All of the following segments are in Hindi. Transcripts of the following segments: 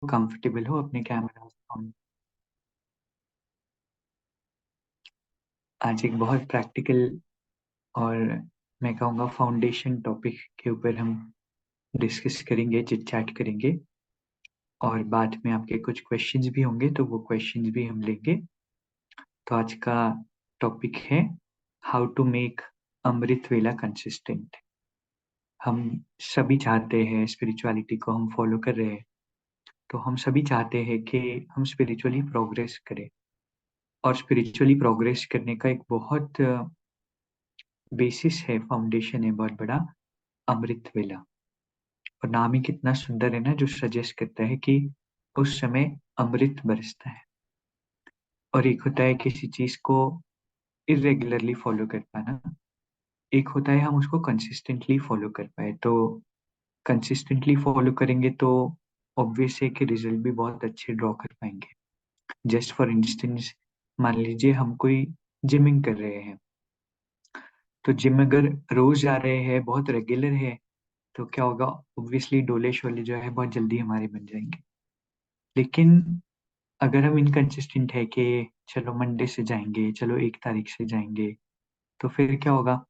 कंफर्टेबल हो अपने कैमरा ऑन। आज एक बहुत प्रैक्टिकल और मैं कहूँगा फाउंडेशन टॉपिक के ऊपर हम डिस्कस करेंगे, चिट चैट करेंगे और बाद में आपके कुछ क्वेश्चंस भी होंगे तो वो क्वेश्चंस भी हम लेंगे। तो आज का टॉपिक है हाउ टू मेक अमृत वेला कंसिस्टेंट। हम सभी चाहते हैं स्पिरिचुअलिटी को हम फॉलो कर रहे हैं, तो हम सभी चाहते हैं कि हम स्पिरिचुअली प्रोग्रेस करें। और स्पिरिचुअली प्रोग्रेस करने का एक बहुत बेसिस है, फाउंडेशन है बहुत बड़ा, अमृत वेला। और नाम ही कितना सुंदर है ना, जो सजेस्ट करता है कि उस समय अमृत बरसता है। और एक होता है किसी चीज को इरेगुलरली फॉलो कर पाना, एक होता है हम उसको कंसिस्टेंटली फॉलो कर पाए। तो कंसिस्टेंटली फॉलो करेंगे तो ऑब्वियस है कि रिजल्ट भी बहुत अच्छे ड्रॉ कर पाएंगे। जस्ट फॉर इंस्टेंस, मान लीजिए हम कोई जिमिंग कर रहे हैं, तो जिम अगर रोज जा रहे हैं, बहुत रेगुलर है, तो क्या होगा, ऑब्वियसली डोले शोले जो है बहुत जल्दी हमारे बन जाएंगे। लेकिन अगर हम इनकंसिस्टेंट है कि चलो मंडे से जाएंगे, चलो 1 तारीख से जाएंगे, तो फिर क्या होगा,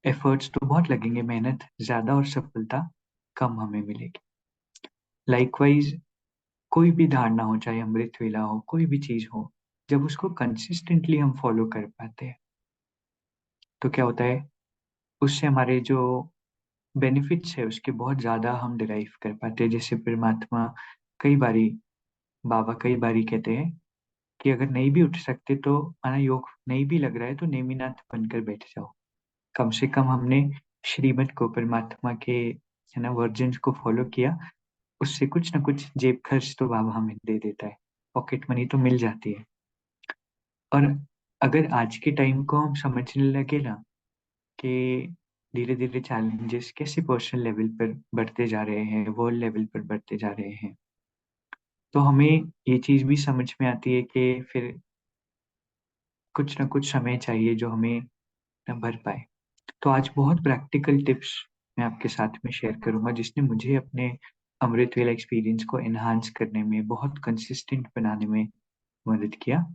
एफर्ट्स तो बहुत लगेंगे, मेहनत ज्यादा और सफलता कम हमें मिलेगी। लाइकवाइज कोई भी धारणा हो, चाहे अमृत वेला हो, कोई भी चीज हो, जब उसको कंसिस्टेंटली हम फॉलो कर पाते हैं तो क्या होता है, उससे हमारे जो बेनिफिट्स है उसके बहुत ज्यादा हम डिराइव कर पाते हैं। जैसे परमात्मा कई बारी, बाबा कई बारी कहते हैं कि अगर नहीं भी उठ सकते तो माना योग नहीं भी लग रहा है तो नेमिनाथ बनकर बैठ जाओ। कम से कम हमने श्रीमत को, परमात्मा के है ना वर्जन्स को फॉलो किया, उससे कुछ ना कुछ जेब खर्च तो बाबा हमें दे देता है, पॉकेट मनी तो मिल जाती है। और अगर आज के टाइम को हम समझने लगे ना कि धीरे धीरे चैलेंजेस कैसे पर्सनल लेवल पर बढ़ते जा रहे हैं, वर्ल्ड लेवल पर बढ़ते जा रहे हैं, तो हमें ये चीज भी समझ में आती है कि फिर कुछ ना कुछ समय चाहिए जो हमें न भर पाए। तो आज बहुत प्रैक्टिकल टिप्स मैं आपके साथ में शेयर करूंगा, जिसने मुझे अपने अमृत वेला एक्सपीरियंस को एनहांस करने में, बहुत कंसिस्टेंट बनाने में मदद किया।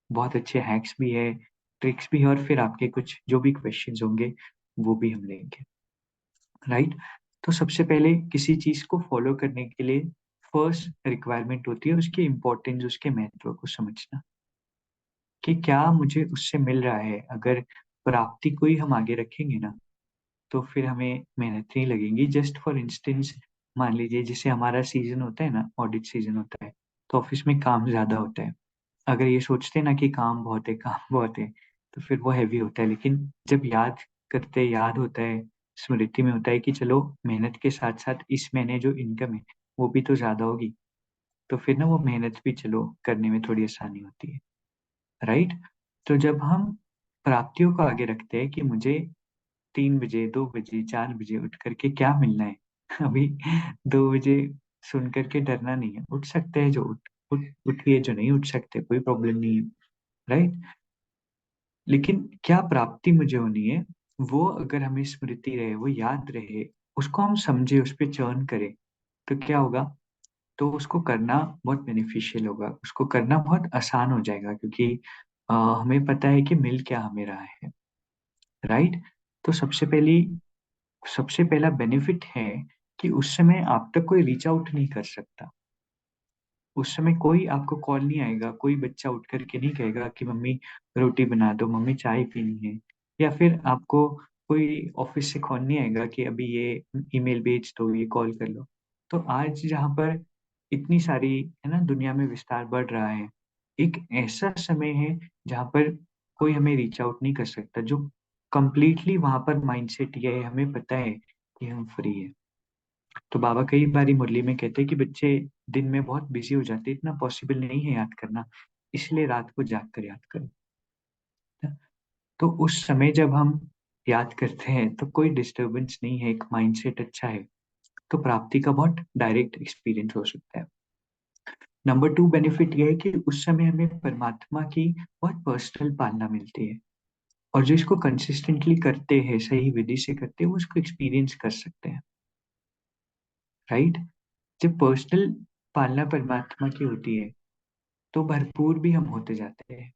बहुत अच्छे हैक्स भी है, ट्रिक्स भी है, और फिर आपके कुछ जो भी क्वेश्चंस होंगे वो भी हम लेंगे। राइट। तो सबसे पहले किसी चीज को फॉलो करने के लिए फर्स्ट रिक्वायरमेंट होती है उसकी इम्पोर्टेंस, उसके महत्व को समझना कि क्या मुझे उससे मिल रहा है। अगर प्राप्ति कोई हम आगे रखेंगे ना, तो फिर हमें मेहनत नहीं लगेगी। जस्ट फॉर इंस्टेंस, मान लीजिए जैसे हमारा सीजन होता है ना, ऑडिट सीजन होता है, तो ऑफिस में काम ज्यादा होता है। अगर ये सोचते हैं ना कि काम बहुत है, काम बहुत है, तो फिर वो हैवी होता है। लेकिन जब याद करते, याद होता है, स्मृति में होता है कि चलो मेहनत के साथ साथ इस महीने जो इनकम है वो भी तो ज्यादा होगी, तो फिर ना वो मेहनत भी चलो करने में थोड़ी आसानी होती है। राइट। तो जब हम प्राप्तियों को आगे रखते हैं कि मुझे 3 बजे, 2 बजे, 4 बजे उठ करके क्या मिलना है, अभी 2 बजे सुन करके डरना नहीं है, उठ सकते हैं जो उठिए, जो नहीं उठ सकते कोई प्रॉब्लम नहीं है। राइट। लेकिन क्या प्राप्ति मुझे होनी है, वो अगर हमें स्मृति रहे, वो याद रहे, उसको हम समझे, उस पर चर्न करें, तो क्या होगा, तो उसको करना बहुत बेनिफिशियल होगा, उसको करना बहुत आसान हो जाएगा, क्योंकि हमें पता है कि मिल क्या हमें रहा है। राइट। तो सबसे पहला बेनिफिट है कि उस समय आप तक कोई रीच आउट नहीं कर सकता। उस समय कोई आपको कॉल नहीं आएगा, कोई बच्चा उठ करके नहीं कहेगा कि मम्मी रोटी बना दो, मम्मी चाय पीनी है, या फिर आपको कोई ऑफिस से कॉल नहीं आएगा कि अभी ये ईमेल भेज दो, ये कॉल कर लो। तो आज जहाँ पर इतनी सारी है ना दुनिया में विस्तार बढ़ रहा है, एक ऐसा समय है जहाँ पर कोई हमें रीच आउट नहीं कर सकता, जो कंप्लीटली वहां पर माइंडसेट ये है, हमें पता है कि हम फ्री है। तो बाबा कई बारी मुरली में कहते हैं कि बच्चे दिन में बहुत बिजी हो जाते हैं, इतना पॉसिबल नहीं है याद करना, इसलिए रात को जाग कर याद करो। तो उस समय जब हम याद करते हैं तो कोई डिस्टरबेंस नहीं है, एक माइंडसेट अच्छा है, तो प्राप्ति का बहुत डायरेक्ट एक्सपीरियंस हो सकता है। नंबर 2 बेनिफिट यह है कि उस समय हमें परमात्मा की बहुत पर्सनल पालना मिलती है, और जो इसको कंसिस्टेंटली करते हैं, सही विधि से करते हैं, वो उसको एक्सपीरियंस कर सकते हैं। राइट। जब पर्सनल पालना परमात्मा की होती है तो भरपूर भी हम होते जाते हैं।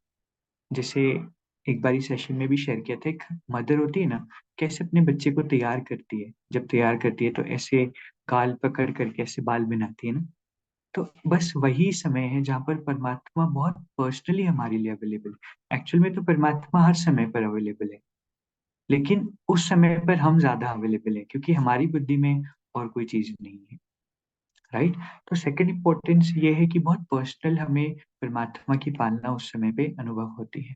जैसे एक बारी सेशन में भी शेयर किया था, एक मदर होती है ना, कैसे अपने बच्चे को तैयार करती है। जब तैयार करती है तो ऐसे गाल पकड़ करके ऐसे बाल बनाती है ना। तो बस वही समय है जहाँ पर परमात्मा बहुत पर्सनली हमारे लिए अवेलेबल है। एक्चुअल में तो परमात्मा हर समय पर अवेलेबल है, लेकिन उस समय पर हम ज्यादा अवेलेबल है क्योंकि हमारी बुद्धि में और कोई चीज नहीं है। राइट। तो सेकंड इम्पोर्टेंस ये है कि बहुत पर्सनल हमें परमात्मा की पालना उस समय पे अनुभव होती है,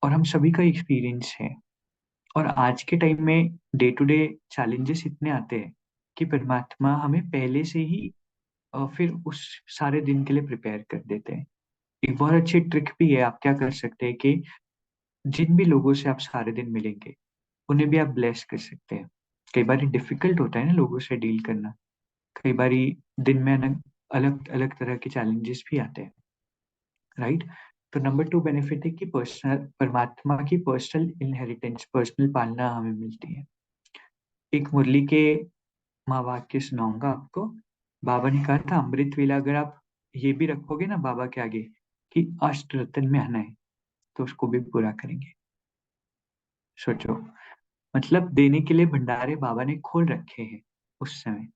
और हम सभी का एक्सपीरियंस है। और आज के टाइम में डे टू डे चैलेंजेस इतने आते हैं कि परमात्मा हमें पहले से ही फिर उस सारे दिन के लिए प्रिपेयर कर देते हैं। एक बहुत अच्छी ट्रिक भी है, आप क्या कर सकते हैं कि जिन भी लोगों से आप सारे दिन मिलेंगे उन्हें भी आप ब्लेस कर सकते हैं। कई बार डिफिकल्ट होता है ना लोगों से डील करना, कई बार दिन में अलग अलग तरह के चैलेंजेस भी आते हैं। राइट। तो नंबर टू बेनिफिट है कि पर्सनल परमात्मा की पर्सनल इनहेरिटेंस, पर्सनल पालना हमें मिलती है। एक मुरली के माँ वाक्य सुनाऊंगा आपको। बाबा ने कहा था अमृत वेला अगर आप ये भी रखोगे ना बाबा के आगे कि अष्ट रतन में आना है, तो उसको भी पूरा करेंगे। सोचो, मतलब देने के लिए भंडारे बाबा ने खोल रखे हैं उस समय।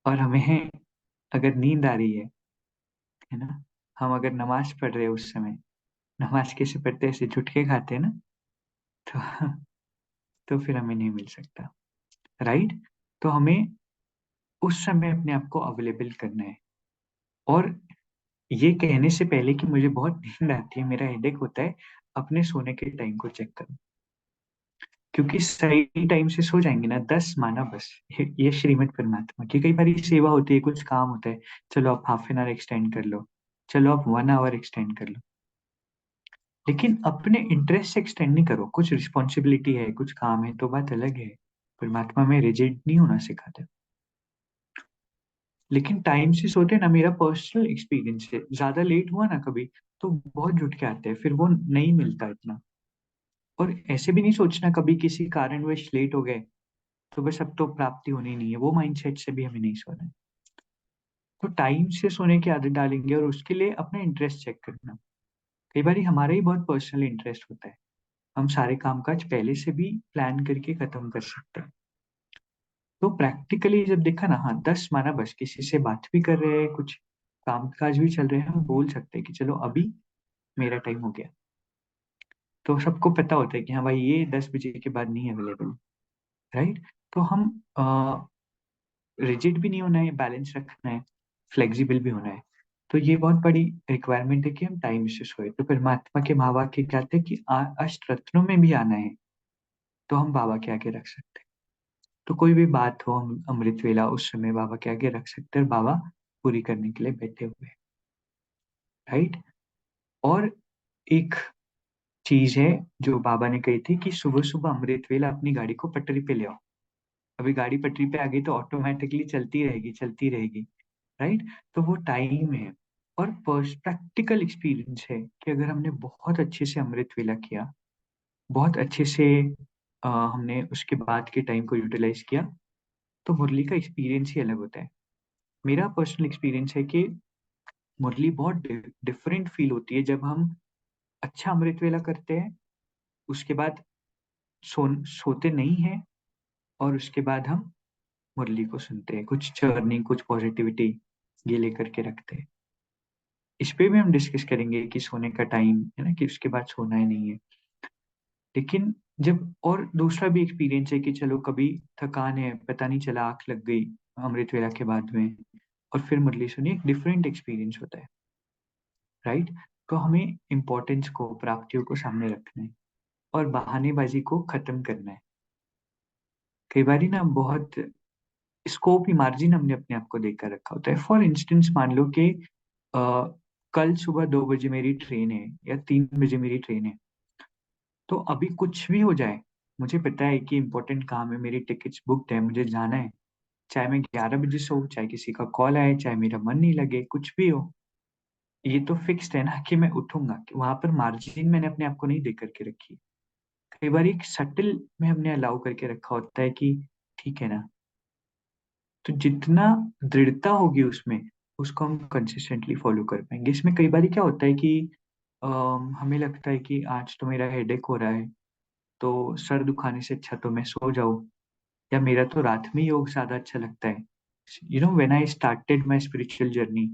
और हमें अगर नींद आ रही है ना, हम अगर नमाज पढ़ रहे हैं उस समय, नमाज कैसे पढ़ते हैं, ऐसे झुटके खाते हैं ना, तो तो फिर हमें नहीं मिल सकता। राइट। तो हमें उस समय अपने आप को अवेलेबल करना है। और ये कहने से पहले कि मुझे बहुत नींद आती है, मेरा हेडेक होता है, अपने सोने के टाइम को चेक करो। क्योंकि सही टाइम से सो जाएंगे ना, 10 माना बस। ये श्रीमद् परमात्मा की कई बार सेवा होती है, कुछ काम होता है, चलो आप हाफ एन आवर एक्सटेंड कर लो, चलो आप 1 आवर एक्सटेंड कर लो, लेकिन अपने इंटरेस्ट से एक्सटेंड नहीं करो। कुछ रिस्पॉन्सिबिलिटी है, कुछ काम है, तो बात अलग है। परमात्मा में रिजिड नहीं होना सिखाते। लेकिन टाइम से सोते ना, मेरा पर्सनल एक्सपीरियंस है, ज्यादा लेट हुआ ना कभी तो बहुत जुट के आते हैं, फिर वो नहीं मिलता इतना। और ऐसे भी नहीं सोचना कभी किसी कारणवश लेट हो गए तो बस अब तो प्राप्ति होनी नहीं है, वो माइंडसेट से भी हमें नहीं सोना है। तो टाइम से सोने की आदत डालेंगे, और उसके लिए अपना इंटरेस्ट चेक करना। कई बार हमारा ही बहुत पर्सनल इंटरेस्ट होता है, हम सारे कामकाज पहले से भी प्लान करके खत्म कर सकते हैं। तो प्रैक्टिकली जब देखा ना, हाँ 10 माना बस, किसी से बात भी कर रहे हैं, कुछ कामकाज भी चल रहे हैं, हम बोल सकते हैं कि चलो अभी मेरा टाइम हो गया। तो सबको पता होता है कि हाँ भाई ये 10 बजे के बाद नहीं अवेलेबल। राइट। तो हम रिजिड भी नहीं होना है, बैलेंस रखना है, फ्लेक्सिबल भी होना है। तो ये बहुत बड़ी रिक्वायरमेंट है कि हम टाइम से सोए। तो परमात्मा के माँ बाप के कहते हैं कि अष्ट रत्नों में भी आना है, तो हम बाबा के आगे रख सकते हैं। तो कोई भी बात हो, हम अमृत वेला उस समय बाबा के आगे रख सकते हैं, और बाबा पूरी करने के लिए बैठे हुए हैं। राइट। और एक चीज है जो बाबा ने कही थी कि सुबह सुबह अमृत वेला अपनी गाड़ी को पटरी पे ले आओ। अभी गाड़ी पटरी पे आ गई तो ऑटोमेटिकली चलती रहेगी, चलती रहेगी। राइट। तो वो टाइम है। और प्रैक्टिकल एक्सपीरियंस है कि अगर हमने बहुत अच्छे से अमृत वेला किया, बहुत अच्छे से हमने उसके बाद के टाइम को यूटिलाइज किया, तो मुरली का एक्सपीरियंस ही अलग होता है। मेरा पर्सनल एक्सपीरियंस है कि मुरली बहुत डिफरेंट फील होती है जब हम अच्छा अमृत वेला करते हैं, उसके बाद सोते नहीं हैं, और उसके बाद हम मुरली को सुनते हैं, कुछ चर्निंग, कुछ पॉजिटिविटी ये लेकर के रखते हैं। इस पे भी हम डिस्कस करेंगे कि सोने का टाइम है ना, कि उसके बाद सोना ही नहीं है। लेकिन जब और दूसरा भी एक्सपीरियंस है कि चलो कभी थकान है, पता नहीं चला, आंख लग गई अमृत वेला के बाद में, और फिर मुरली सुनी, एक डिफरेंट एक्सपीरियंस होता है। राइट। तो हमें इम्पोर्टेंस को, प्राप्तियों को सामने रखना है, और बहानेबाजी को खत्म करना है। कई बार ना बहुत स्कोप ही, मार्जिन हमने अपने आप को देकर रखा होता है। फॉर इंस्टेंस मान लो कि अ, कल सुबह 2 बजे मेरी ट्रेन है या 3 बजे मेरी ट्रेन है, तो अभी कुछ भी हो जाए, मुझे पता है कि इंपॉर्टेंट काम है, मेरी टिकट्स बुकड है, मुझे जाना है। चाहे मैं 11 बजे सो, चाहे किसी का कॉल आए, चाहे मेरा मन नहीं लगे, कुछ भी हो, ये तो फिक्स्ड है ना कि मैं उठूंगा। कि वहां पर मार्जिन मैंने अपने आप को नहीं दे करके रखी। कई बार एक सटल में हमने अलाउ करके रखा होता है कि ठीक है ना, तो जितना दृढ़ता होगी उसमें, उसको हम कंसिस्टेंटली फॉलो कर पाएंगे। इसमें कई बार क्या होता है कि हमें लगता है कि आज तो मेरा हेडेक हो रहा है, तो सर दुखाने से अच्छा तो मैं सो जाऊं, या मेरा तो रात में योग ज्यादा अच्छा लगता है। When I started my spiritual journey,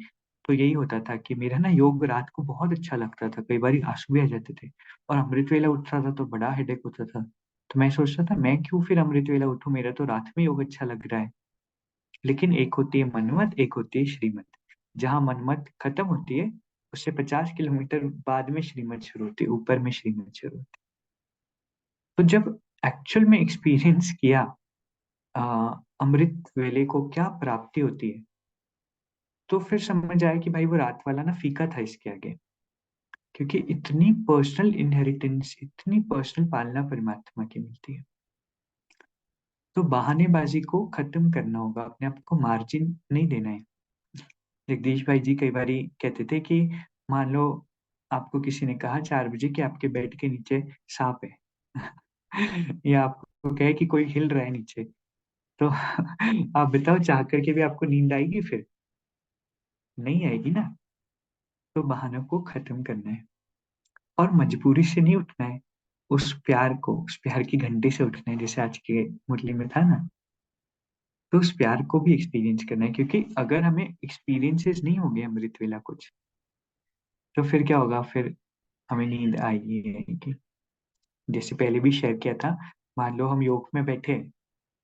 तो यही होता था कि मेरा ना योग रात को बहुत अच्छा लगता था, कई बार आंसू भी आ जाते थे। और अमृत वेला उठता था तो बड़ा हेडेक होता था। तो मैं सोचता था मैं क्यों फिर अमृत वेला उठूं, मेरा तो रात में योग अच्छा लग रहा है। लेकिन एक होती है मनमत, एक होती है श्रीमत। जहां मनमत खत्म होती है, उससे 50 किलोमीटर बाद में श्रीमत शुरू होती है, ऊपर में श्रीमत शुरू होती है। तो जब एक्चुअल में एक्सपीरियंस किया अ, अमृत वेले को क्या प्राप्ति होती है, तो फिर समझ आया कि भाई वो रात वाला ना फीका था इसके आगे। क्योंकि इतनी पर्सनल इनहेरिटेंस, इतनी पर्सनल पालना परमात्मा की मिलती है। तो बहानेबाजी को खत्म करना होगा, अपने आप को मार्जिन नहीं देना है। जगदीश भाई जी कई बारी कहते थे कि मान लो आपको किसी ने कहा 4 बजे कि आपके बेड के नीचे सांप है या आपको कहे कि कोई हिल रहा है नीचे, तो आप बताओ चाह करके भी आपको नींद आएगी? फिर नहीं आएगी ना। तो बहानों को खत्म करना है, और मजबूरी से नहीं उठना है। उस प्यार की घंटी से उठना है, जैसे आज के मुरली में था ना। तो उस प्यार को भी एक्सपीरियंस करना है, क्योंकि अगर हमें एक्सपीरियंसेस नहीं होंगे अमृत वेला कुछ, तो फिर क्या होगा? फिर हमें नींद आएगी। जैसे पहले भी शेयर किया था, मान लो हम योग में बैठे,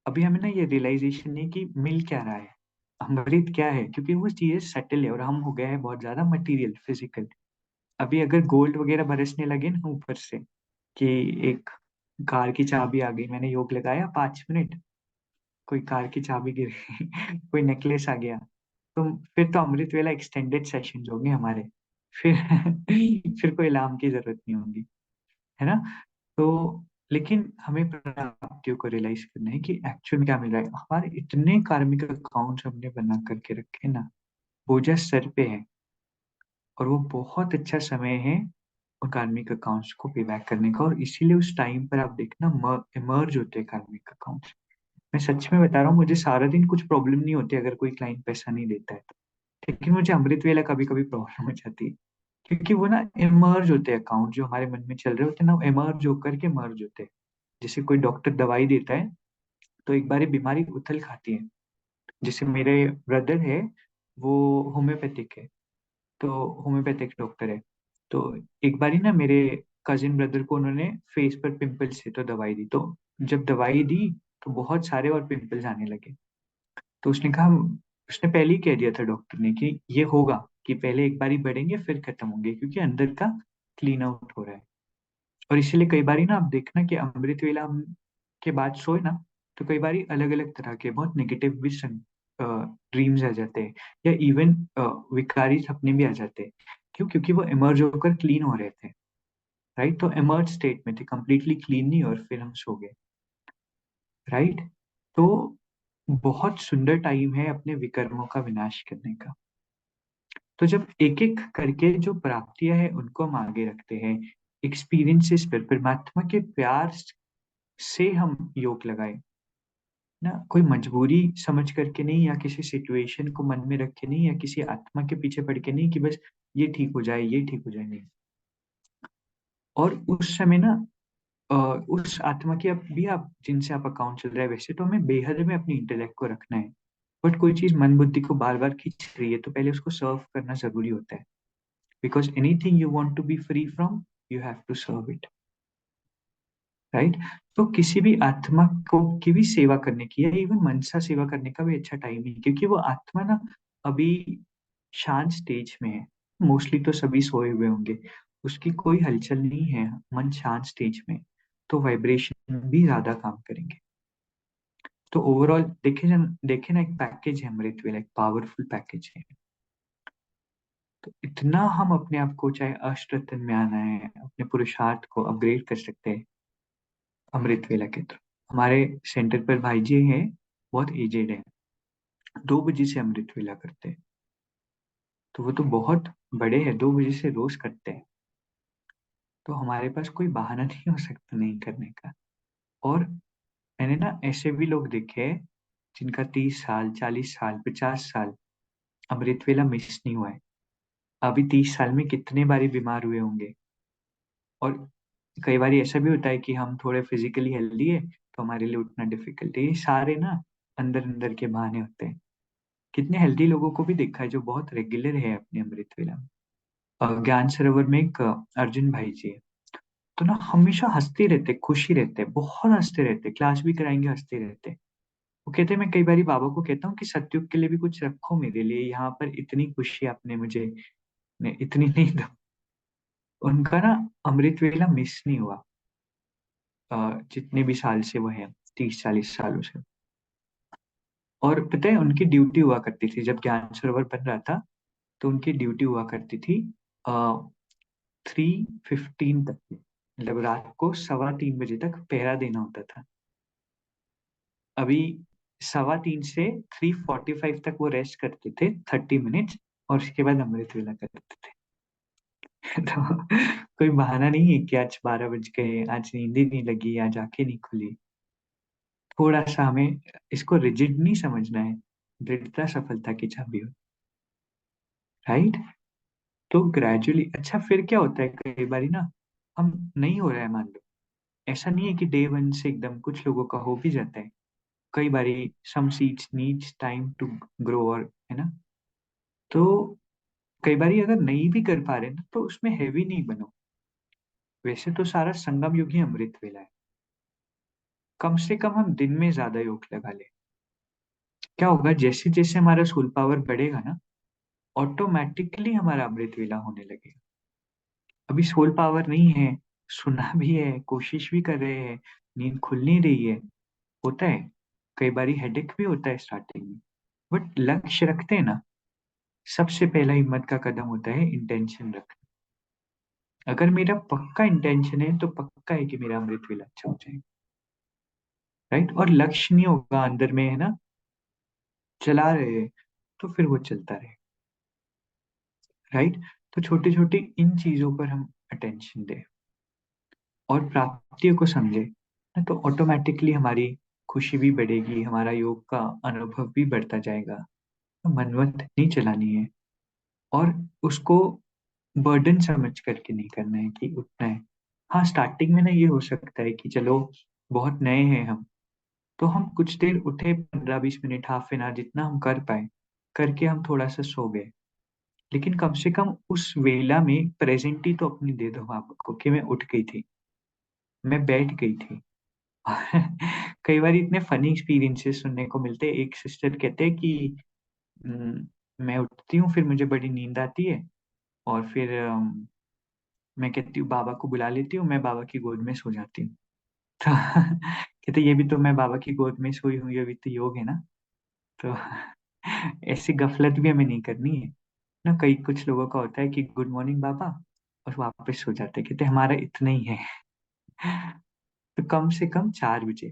अभी हमें ना ये रियलाइजेशन नहीं कि मिल क्या रहा है, अमृत क्या है, क्योंकि वो चीजें सटल है और हम हो गए हैं बहुत ज्यादा मटेरियल, फिजिकल। अभी अगर गोल्ड वगैरह बरसने लगे ना ऊपर से, कि एक कार की चाबी आ गई, मैंने योग लगाया 5 मिनट, कोई कार की चाबी गिर गई कोई नेकलेस आ गया, तो फिर तो अमृत वेला एक्सटेंडेड सेशंस होंगे हमारे। फिर फिर कोई अलार्म की जरूरत नहीं होगी, है ना? तो लेकिन हमें प्राप्तियों को रियलाइज करना है कि एक्चुअल में क्या मिल रहा है। हमारे इतने कार्मिक अकाउंट्स हमने बना करके रखे ना, बोझ सर पे है, और वो बहुत अच्छा समय है उन कार्मिक अकाउंट्स को पे बैक करने का। और इसीलिए उस टाइम पर आप देखना इमर्ज होते हैं कार्मिक अकाउंट्स। मैं सच में बता रहा हूँ, मुझे सारा दिन कुछ प्रॉब्लम नहीं होती अगर कोई क्लाइंट पैसा नहीं देता है तो। लेकिन मुझे अमृत वेला कभी कभी प्रॉब्लम हो जाती है, क्योंकि वो ना इमर्ज होते हैं अकाउंट, जो हमारे मन में चल रहे होते हैं ना, इमर्ज होकर के मर्ज होते हैं। जैसे कोई डॉक्टर दवाई देता है, तो एक बार बीमारी उथल खाती है। जैसे मेरे ब्रदर है, वो होम्योपैथिक है, तो होम्योपैथिक डॉक्टर है। तो एक बारी ना मेरे कजिन ब्रदर को उन्होंने फेस पर पिंपल्स से तो दवाई दी, तो जब दवाई दी तो बहुत सारे और पिंपल्स आने लगे। तो उसने पहले ही कह दिया था डॉक्टर ने कि ये होगा, कि पहले एक बारी बढ़ेंगे फिर खत्म होंगे, क्योंकि अंदर का क्लीन आउट हो रहा है। और इसीलिए कई बारी ना आप देखना कि अमृत वेला के बाद सोए ना, तो कई बारी अलग अलग तरह के बहुत नेगेटिव भी ड्रीम्स आ जाते हैं, या इवन विकारी सपने भी आ जाते हैं। क्यों? क्योंकि वो इमर्ज होकर क्लीन हो रहे थे। राइट? तो इमर्ज स्टेट में थे, कंप्लीटली क्लीन नहीं, और फिर हम सो गए। राइट? तो बहुत सुंदर टाइम है अपने विकर्मों का विनाश करने का। तो जब एक एक करके जो प्राप्तियां हैं उनको हम आगे रखते हैं, एक्सपीरियंसेस पर परमात्मा के प्यार से हम योग लगाए ना, कोई मजबूरी समझ करके नहीं, या किसी सिचुएशन को मन में रख के नहीं, या किसी आत्मा के पीछे पड़ के नहीं कि बस ये ठीक हो जाए, ये ठीक हो जाए, नहीं। और उस समय ना अ, उस आत्मा की अब भी आप जिनसे आप अकाउंट चल रहा है, वैसे तो हमें बेहद में अपनी इंटेलेक्ट को रखना है। बट कोई चीज मन बुद्धि को बार बार खींच रही है, तो पहले उसको सर्व करना जरूरी होता है। Because anything you want to be free from, you have to serve it. Right? तो किसी भी आत्मा को की भी सेवा करने की, या इवन मनसा सेवा करने का भी अच्छा टाइम है, क्योंकि वो आत्मा ना अभी शांत स्टेज में है। मोस्टली तो सभी सोए हुए होंगे, उसकी कोई हलचल नहीं है, मन शांत स्टेज में। तो वाइब्रेशन भी ज्यादा काम करेंगे। तो ओवरऑल देखे ना एक पैकेज है अमृत वेला, एक पावरफुल पैकेज है। तो इतना हम अपने आप को, चाहे अष्टरत्न में आना है, अपने पुरुषार्थ को अपग्रेड कर सकते हैं अमृत वेला के थ्रू। हमारे सेंटर पर भाई जी हैं, बहुत एजेड है, 2 बजे से अमृत वेला करते हैं। तो वो तो बहुत बड़े हैं, 2 बजे से रोज करते हैं। तो हमारे पास कोई बहाना नहीं हो सकता नहीं करने का। और मैंने ना ऐसे भी लोग देखे हैं जिनका 30 साल, 40 साल, 50 साल अमृत वेला मिस नहीं हुआ है। अभी 30 साल में कितने बारी बीमार हुए होंगे। और कई बार ऐसा भी होता है कि हम थोड़े फिजिकली हेल्दी है तो हमारे लिए उठना डिफिकल्ट है। ये सारे ना अंदर अंदर के बहाने होते हैं। कितने हेल्दी लोगों को भी देखा है जो बहुत रेगुलर है अपने अमृत वेला में। ज्ञान सरोवर में एक अर्जुन भाई जी है, तो ना हमेशा हंसते रहते, खुशी रहते, बहुत हंसते रहते, क्लास भी कराएंगे हंसते रहते। वो कहते हैं, मैं कई बार बाबा को कहता हूँ कि सतयुग के लिए भी कुछ रखो मेरे लिए, यहाँ पर इतनी खुशी आपने मुझे इतनी नहीं दो। उनका ना अमृत वेला मिस नहीं हुआ जितने भी साल से वो है, 30-40 सालों से। और पता है उनकी ड्यूटी हुआ करती थी जब ज्ञान सरोवर बन रहा था, तो उनकी ड्यूटी हुआ करती थी 3:15 तक की। मतलब रात को 3:15 बजे तक पहरा देना होता था। अभी 3:15 से 3:45 तक वो रेस्ट करते थे, 30 मिनट, और उसके बाद अमृत वेला करते थे। तो कोई बहाना नहीं है कि आज 12 बज गए, आज नींद ही नहीं लगी, आज आंखें नहीं खुली। थोड़ा सा हमें इसको रिजिड नहीं समझना है। दृढ़ता सफलता की चाबी हो, राइट। तो ग्रेजुअली, अच्छा फिर क्या होता है कई बारी ना, हम नहीं हो रहा है मान लो, ऐसा नहीं है कि डे 1 से एकदम, कुछ लोगों का हो भी जाता है। कई बारी some seeds needs time to grow, और है ना। तो कई बारी अगर नहीं भी कर पा रहे ना, तो उसमें हैवी नहीं बनो। वैसे तो सारा संगम युग ही अमृत वेला है। कम से कम हम दिन में ज्यादा योग लगा ले। क्या होगा, जैसे जैसे हमारा सोल पावर बढ़ेगा ना, ऑटोमेटिकली हमारा अमृत वेला होने लगेगा। अभी सोल पावर नहीं है, सुना भी है, कोशिश भी कर रहे हैं, नींद खुल नहीं रही है, होता है। कई बारी हेडेक भी होता है स्टार्टिंग में, बट लक्ष्य रखते हैं ना, सबसे पहला हिम्मत का कदम होता है इंटेंशन रखना। अगर मेरा पक्का इंटेंशन है तो पक्का है कि मेरा अमृत वेला अच्छा हो जाएगा, राइट। और लक्ष्य नहीं होगा अंदर में, है ना, चला रहे हैं, तो फिर वो चलता रहे, राइट। तो छोटी छोटी इन चीजों पर हम अटेंशन दें और प्राप्तियों को समझे ना, तो ऑटोमेटिकली हमारी खुशी भी बढ़ेगी, हमारा योग का अनुभव भी बढ़ता जाएगा। तो मनमत नहीं चलानी है, और उसको बर्डन समझ करके नहीं करना है कि उठना है। हाँ, स्टार्टिंग में ना ये हो सकता है कि चलो बहुत नए हैं हम, तो हम कुछ देर उठे, 15-20 मिनट, हाफ एन आवर, जितना हम कर पाए करके हम थोड़ा सा सो गए। लेकिन कम से कम उस वेला में प्रेजेंटी तो अपनी दे दो आपको कि मैं उठ गई थी, मैं बैठ गई थी। कई बार इतने फनी एक्सपीरियंसेस सुनने को मिलते हैं। एक सिस्टर कहते हैं कि "हम्म, मैं उठती हूँ, फिर मुझे बड़ी नींद आती है, और फिर मैं कहती हूँ बाबा को बुला लेती हूँ, मैं बाबा की गोद में सो जाती हूँ।" तो कहते ये भी तो मैं बाबा की गोद में सोई हूँ, ये भी तो योग है ना। तो ऐसी गफलत भी हमें नहीं करनी है ना। कई कुछ लोगों का होता है कि गुड मॉर्निंग बाबा, और वापस सो जाते हैं, कहते हमारा इतना ही है। तो कम से कम 4 बजे,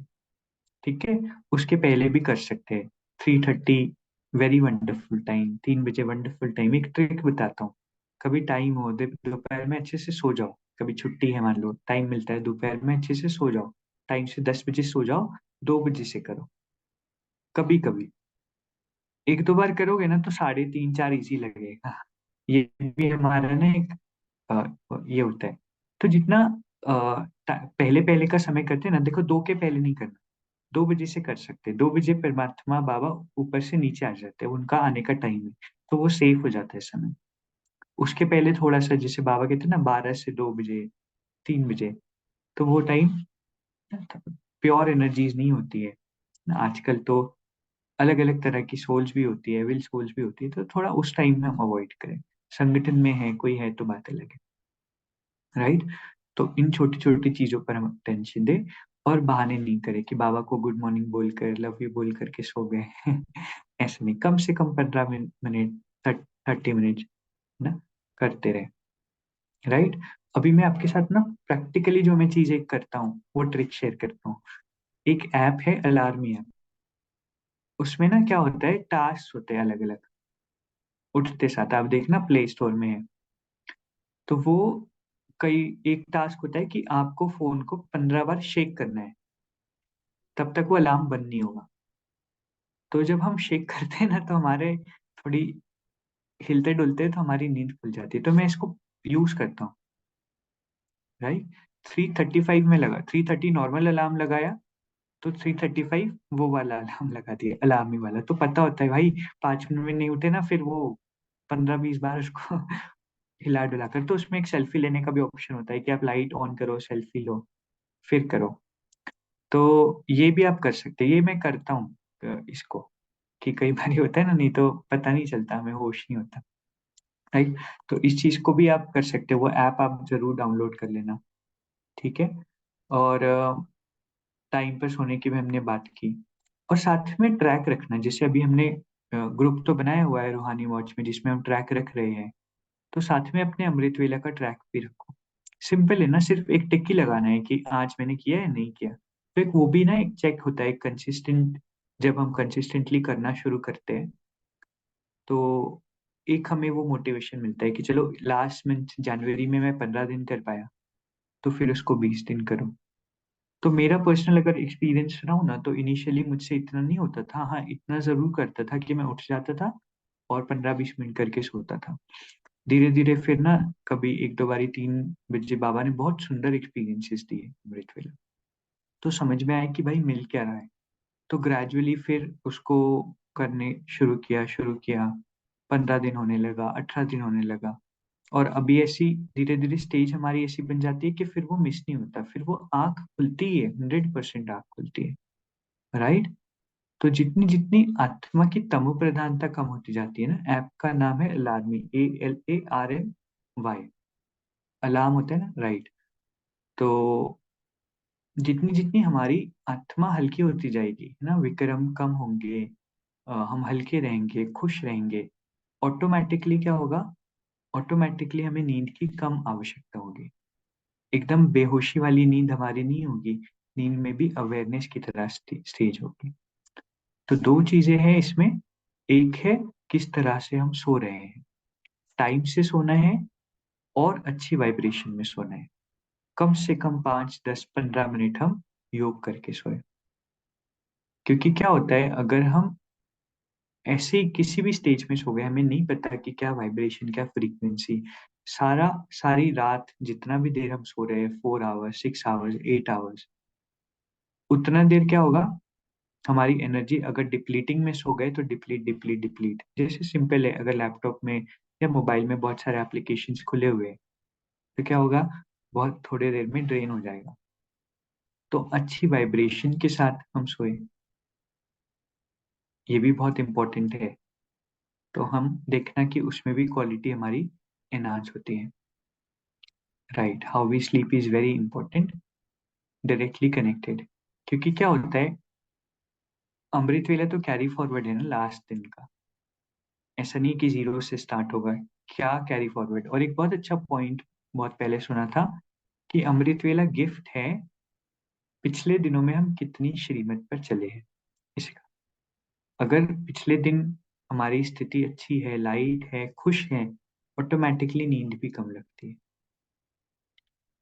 ठीक है। उसके पहले भी कर सकते हैं। 3:30 वेरी वंडरफुल टाइम, 3 बजे वंडरफुल टाइम। एक ट्रिक बताता हूँ, कभी टाइम हो दोपहर में अच्छे से सो जाओ। कभी छुट्टी है मान लो, टाइम मिलता है दोपहर में, अच्छे से सो जाओ। टाइम से 10 बजे सो जाओ, 2 बजे से करो। कभी कभी 1-2 बार करोगे ना तो 3:30-4 इजी लगेगा। ये भी हमारा ना एक ये होता है। तो जितना पहले पहले का समय करते हैं ना, देखो 2 के पहले नहीं करना, 2 बजे से कर सकते हैं। 2 बजे परमात्मा बाबा ऊपर से नीचे आ जाते हैं, उनका आने का टाइम है, तो वो सेफ हो जाता है समय। उसके पहले थोड़ा सा, जैसे बाबा कहते हैं ना, 12 से 2 बजे, 3 बजे, तो वो टाइम प्योर एनर्जीज नहीं होती है। आजकल तो अलग अलग तरह की सोल्स भी होती है, विल सोल्स भी होती है, तो थोड़ा उस टाइम में हम अवॉइड करें। संगठन में है कोई है तो बात अलग है, राइट। तो इन छोटी छोटी चीजों पर हम टेंशन दें, और बहाने नहीं करें कि बाबा को गुड मॉर्निंग बोलकर, लव यू बोल करके सो गए। ऐसे नहीं, कम से कम 15 मिनट, 30 मिनट ना करते रहे, राइट। अभी मैं आपके साथ ना प्रैक्टिकली जो मैं चीजें करता हूँ वो ट्रिक शेयर करता हूँ। एक ऐप है अलार्मी ऐप। उसमें ना क्या होता है, टास्क होते हैं अलग अलग। उठते साथ आप देखना प्ले स्टोर में है, तो वो कई एक टास्क होता है कि आपको फोन को 15 बार शेक करना है, तब तक वो अलार्म बंद नहीं होगा। तो जब हम शेक करते हैं ना तो हमारे थोड़ी हिलते डुलते तो हमारी नींद खुल जाती है, तो मैं इसको यूज करता हूँ। राइट, 3:35 में लगा, 3:30 नॉर्मल अलार्म लगाया, तो 3:35 वो वाला अलार्म लगा दिया, अलार्म ही वाला। तो पता होता है भाई 5 मिनट में नहीं उठे ना, फिर वो 15-20 बार उसको हिला डुला कर। तो उसमें एक सेल्फी लेने का भी ऑप्शन होता है कि आप लाइट ऑन करो, सेल्फी लो, फिर करो। तो ये भी आप कर सकते हैं, ये मैं करता हूँ इसको, कि कई बार होता है ना, नहीं तो पता नहीं चलता, हमें होश नहीं होता। राइट, तो इस चीज को भी आप कर सकते हो, वो ऐप आप जरूर डाउनलोड कर लेना। ठीक है। और टाइम पर सोने की भी हमने बात की, और साथ में ट्रैक रखना। जैसे अभी हमने ग्रुप तो बनाया हुआ है रूहानी वॉच में, जिसमें हम ट्रैक रख रहे हैं, तो साथ में अपने अमृत वेला का ट्रैक भी रखो। सिंपल है ना, सिर्फ एक टिक ही लगाना है कि आज मैंने किया या नहीं किया। तो एक वो भी ना एक चेक होता है कंसिस्टेंट। जब हम कंसिस्टेंटली करना शुरू करते हैं, तो एक हमें वो मोटिवेशन मिलता है कि चलो लास्ट मंथ जनवरी में मैं 15 दिन कर पाया, तो फिर उसको 20 दिन करो। तो मेरा पर्सनल अगर एक्सपीरियंस रहा ना, तो इनिशियली मुझसे इतना नहीं होता था। हाँ, इतना जरूर करता था कि मैं उठ जाता था और 15-20 मिनट करके सोता था। धीरे धीरे फिर ना, कभी एक दो बारी 3 बजे बाबा ने बहुत सुंदर एक्सपीरियंसेस दिए अमृत वेला, तो समझ में आया कि भाई मिल क्या रहा है। तो ग्रेजुअली फिर उसको करने शुरू किया। 15 दिन होने लगा, 18 दिन होने लगा। और अभी ऐसी धीरे धीरे स्टेज हमारी ऐसी बन जाती है कि फिर वो मिस नहीं होता, फिर वो आंख खुलती है, 100% आंख खुलती है। राइट। तो जितनी जितनी आत्मा की तमो प्रधानता कम होती जाती है ना, ऐप का नाम है अलार्मी, ALARMY। अलार्म होता है ना, राइट। तो जितनी जितनी हमारी आत्मा हल्की होती जाएगी, है ना, विक्रम कम होंगे, हम हल्के रहेंगे, खुश रहेंगे, ऑटोमेटिकली क्या होगा, ऑटोमेटिकली हमें नींद की कम आवश्यकता होगी। एकदम बेहोशी वाली नींद हमारी नहीं होगी, नींद में भी अवेयरनेस की तरह स्टेज होगी। तो दो चीजें हैं इसमें। एक है किस तरह से हम सो रहे हैं, टाइम से सोना है, और अच्छी वाइब्रेशन में सोना है। कम से कम 5, 10, 15 मिनट हम योग करके सोए। क्योंकि क्या होता है, अगर हम ऐसे ही किसी भी स्टेज में सो गए, हमें नहीं पता कि क्या वाइब्रेशन, क्या फ्रीक्वेंसी, सारी रात जितना भी देर हम सो रहे हैं, 4 आवर्स, 6 आवर्स, 8 आवर्स, उतना देर क्या होगा, हमारी एनर्जी अगर डिप्लीटिंग में सो गए तो डिप्लीट डिप्लीट डिप्लीट। जैसे सिंपल है, अगर लैपटॉप में या मोबाइल में बहुत सारे एप्लीकेशंस खुले हुए हैं, तो क्या होगा, बहुत थोड़ी देर में ड्रेन हो जाएगा। तो अच्छी वाइब्रेशन के साथ हम सोए, ये भी बहुत इंपॉर्टेंट है। तो हम देखना कि उसमें भी क्वालिटी हमारी एनहांस होती है। Right, how we sleep is very important, directly connected. क्योंकि क्या होता है, अमृत वेला तो कैरी फॉरवर्ड है ना लास्ट दिन का, ऐसा नहीं कि जीरो से स्टार्ट होगा। क्या कैरी फॉरवर्ड। और एक बहुत अच्छा पॉइंट बहुत पहले सुना था, कि अमृत वेला गिफ्ट है, पिछले दिनों में हम कितनी श्रीमत पर चले हैं इसका। अगर पिछले दिन हमारी स्थिति अच्छी है, लाइट है, खुश है, ऑटोमेटिकली नींद भी कम लगती है।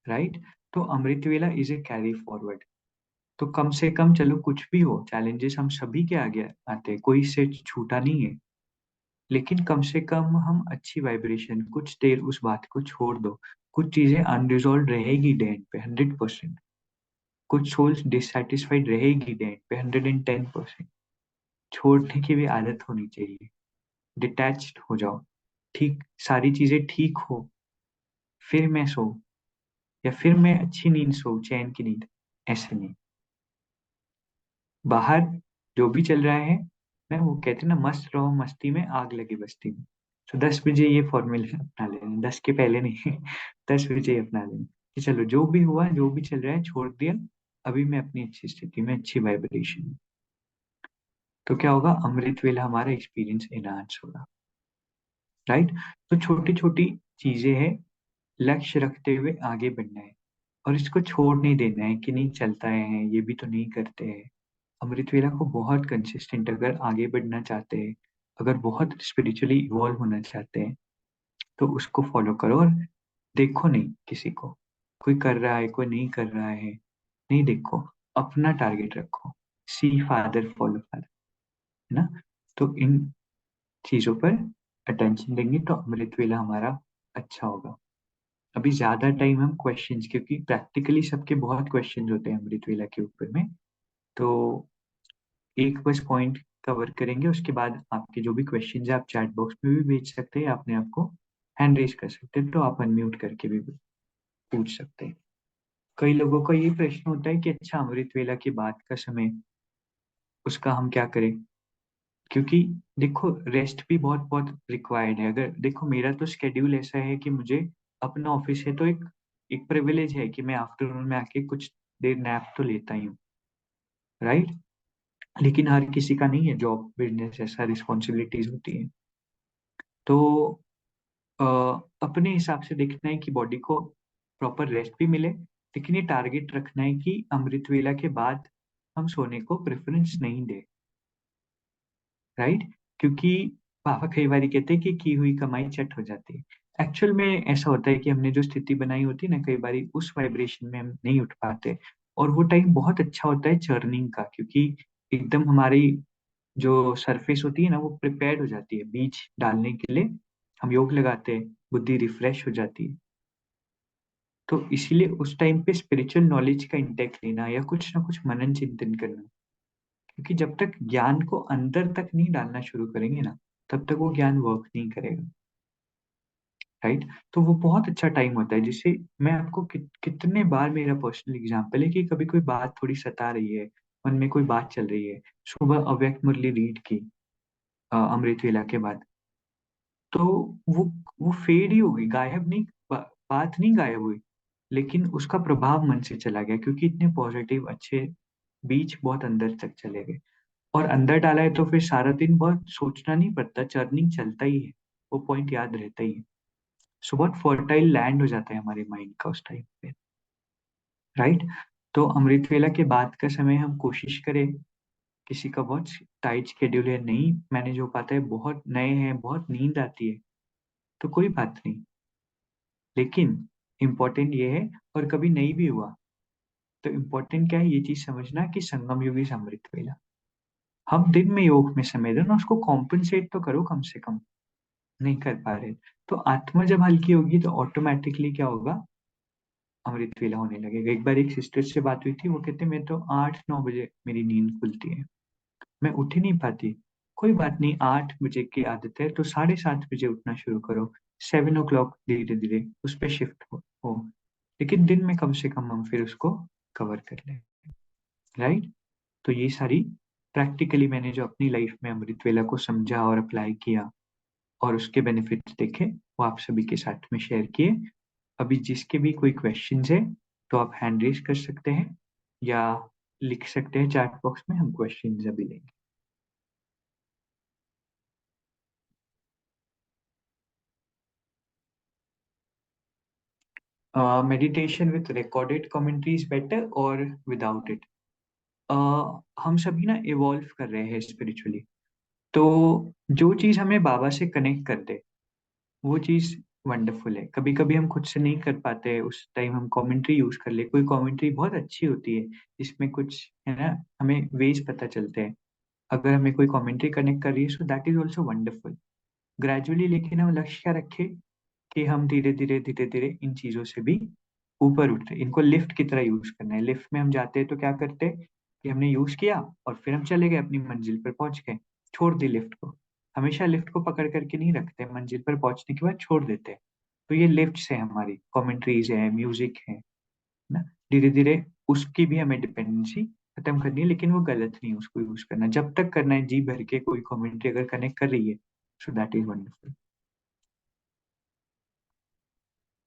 राइट। तो अमृत वेला इज ए कैरी फॉरवर्ड। तो कम से कम, चलो कुछ भी हो, चैलेंजेस हम सभी के आगे आते हैं, कोई से छूटा नहीं है, लेकिन कम से कम हम अच्छी वाइब्रेशन, कुछ देर उस बात को छोड़ दो। कुछ चीजें अनरिजॉल्व रहेगी डेट पे 100%, कुछ सोल्स डिससेटिस्फाइड रहेगी डेट पे 110%। छोड़ने की भी आदत होनी चाहिए, डिटैच्ड हो जाओ। ठीक, सारी चीजें ठीक हो, फिर मैं सो, या फिर मैं अच्छी नींद सो, चैन की नींद, ऐसे नहीं। बाहर जो भी चल रहा है ना, वो कहते हैं ना, मस्त रहो मस्ती में, आग लगे बस्ती में। तो 10 बजे ये फॉर्मूला अपना लेना, 10 के पहले नहीं, 10 बजे ही अपना लेना, कि चलो जो भी हुआ, जो भी चल रहा है, छोड़ दिया। अभी मैं अपनी अच्छी स्थिति में, अच्छी वाइब्रेशन में। तो क्या होगा, अमृत वेला हमारा एक्सपीरियंस एनहांस होगा। राइट। तो छोटी छोटी चीजें हैं, लक्ष्य रखते हुए आगे बढ़ना है, और इसको छोड़ नहीं देना है कि नहीं चलता है, ये भी तो नहीं करते हैं। अमृत वेला को बहुत कंसिस्टेंट, अगर आगे बढ़ना चाहते हैं, अगर बहुत स्पिरिचुअली इवॉल्व होना चाहते हैं, तो उसको फॉलो करो। और देखो नहीं किसी को, कोई कर रहा है, कोई नहीं कर रहा है, नहीं देखो, अपना टारगेट रखो। सी फादर, फॉलो फादर। है ना। तो इन चीजों पर अटेंशन देंगे तो अमृत वेला हमारा अच्छा होगा। अभी ज्यादा टाइम हम क्वेश्चंस, क्योंकि प्रैक्टिकली सबके बहुत क्वेश्चंस होते हैं अमृत वेला के ऊपर में, तो एक बस पॉइंट कवर करेंगे। उसके बाद आपके जो भी क्वेश्चन है आप चैट बॉक्स में भी भेज सकते हैं, अपने आप को हैंड रेज कर सकते हैं, तो आप अनम्यूट करके भी पूछ सकते हैं। कई लोगों का ये प्रश्न होता है कि अच्छा अमृत वेला के बाद का समय, उसका हम क्या करें। क्योंकि देखो रेस्ट भी बहुत बहुत रिक्वायर्ड है। अगर देखो मेरा तो स्केड्यूल ऐसा है कि मुझे अपना ऑफिस है, तो एक एक प्रिविलेज है कि मैं आफ्टरनून में आके कुछ देर नैप तो लेता ही हूँ, राइट। लेकिन हर किसी का नहीं है, जॉब बिजनेस ऐसा रिस्पॉन्सिबिलिटीज होती है। तो अ, अपने हिसाब से देखना है कि बॉडी को प्रॉपर रेस्ट भी मिले, लेकिन ये टारगेट रखना है कि अमृत वेला के बाद हम सोने को प्रेफरेंस नहीं दे, राइट। क्योंकि पापा कई बार कहते हैं कि की हुई कमाई चट हो जाती है। एक्चुअल में ऐसा होता है कि हमने जो स्थिति बनाई होती है ना, कई बार उस वाइब्रेशन में हम नहीं उठ पाते। और वो टाइम बहुत अच्छा होता है चर्निंग का, क्योंकि एकदम हमारी जो सरफेस होती है ना वो प्रिपेयर्ड हो जाती है बीज डालने के लिए। हम योग लगाते हैं, बुद्धि रिफ्रेश हो जाती है। तो इसीलिए उस टाइम पे स्पिरिचुअल नॉलेज का इंटेक लेना या कुछ ना कुछ मनन चिंतन करना, क्योंकि जब तक ज्ञान को अंदर तक नहीं डालना शुरू करेंगे ना, तब तक वो ज्ञान वर्क नहीं करेगा, राइट। तो वो बहुत अच्छा टाइम होता है, जिससे मैं आपको कितने बार, मेरा पर्सनल एग्जांपल है कि कभी कोई बात थोड़ी सता रही है, मन में कोई बात चल रही है, सुबह अव्यक्त मुरली रीड की अमृत वेला के बाद, तो वो वो फेड ही हो गई, गायब नहीं, बात नहीं गायब हुई, लेकिन उसका प्रभाव मन से चला गया, क्योंकि इतने पॉजिटिव अच्छे बीज बहुत अंदर तक चले गए। और अंदर डाला है तो फिर सारा दिन बहुत सोचना नहीं पड़ता, चर्निंग चलता ही है, वो पॉइंट याद रहता ही है। सो बहुत फर्टाइल लैंड हो जाता है हमारे माइंड का उस टाइम पे, राइट। तो अमृत वेला के बाद का समय हम कोशिश करें, किसी का बहुत टाइट शेड्यूल है, नहीं मैनेज हो पाता है, बहुत नए हैं, बहुत नींद आती है, तो कोई बात नहीं। लेकिन इम्पोर्टेंट ये है, और कभी नहीं भी हुआ तो इम्पोर्टेंट क्या है, ये चीज समझना कि संगम युग इज अमृत वेला। हम दिन में योग में समय दो ना, उसको कॉम्पनसेट तो करो कम से कम, नहीं कर पा रहे। तो आत्मा जब हल्की होगी तो ऑटोमेटिकली क्या होगा, अमृत वेला होने लगेगा। एक बार एक सिस्टर से बात हुई थी, वो कहते मैं तो 8-9 बजे मेरी नींद खुलती है, मैं उठ ही नहीं पाती। कोई बात नहीं, 8 बजे की आदत है तो 7:30 बजे उठना शुरू करो, 7 o'clock धीरे धीरे उस पर शिफ्ट हो, लेकिन दिन में कम से कम हम फिर उसको कवर कर लें, राइट। तो ये सारी प्रैक्टिकली मैंने जो अपनी लाइफ में अमृत वेला को समझा और अप्लाई किया और उसके बेनिफिट्स देखे, वो आप सभी के साथ में शेयर किए। अभी जिसके भी कोई क्वेश्चंस है तो आप हैंड रेज कर सकते हैं या लिख सकते हैं चैट बॉक्स में, हम क्वेश्चंस अभी लेंगे। Meditation with recorded commentary is better और विदाउट इट। हम सभी ना इवॉल्व कर रहे हैं स्पिरिचुअली, तो जो चीज हमें बाबा से कनेक्ट कर दे वो चीज वंडरफुल है। कभी कभी हम खुद से नहीं कर पाते, उस टाइम हम कमेंट्री यूज कर ले, कोई कमेंट्री बहुत अच्छी होती है जिसमें कुछ है ना, हमें वेज पता चलते हैं। अगर हमें कोई कमेंट्री कनेक्ट कर रही है so that is also wonderful. Gradually लेकिन हम लक्ष्य क्या रखें कि हम धीरे धीरे धीरे धीरे इन चीजों से भी ऊपर उठते हैं। इनको लिफ्ट की तरह यूज करना है। लिफ्ट में हम जाते हैं तो क्या करते हैं कि हमने यूज किया और फिर हम चले गए अपनी मंजिल पर पहुंच गए, छोड़ दी लिफ्ट को। हमेशा लिफ्ट को पकड़ करके नहीं रखते, मंजिल पर पहुंचने के बाद छोड़ देते हैं। तो ये लिफ्ट है, हमारी कमेंट्रीज है, म्यूजिक है ना। धीरे धीरे उसकी भी हमें डिपेंडेंसी खत्म करनी है, लेकिन वो गलत नहीं है उसको यूज करना। जब तक करना है जी भर के, कोई कमेंट्री अगर कनेक्ट कर रही है सो दैट इज वंडरफुल।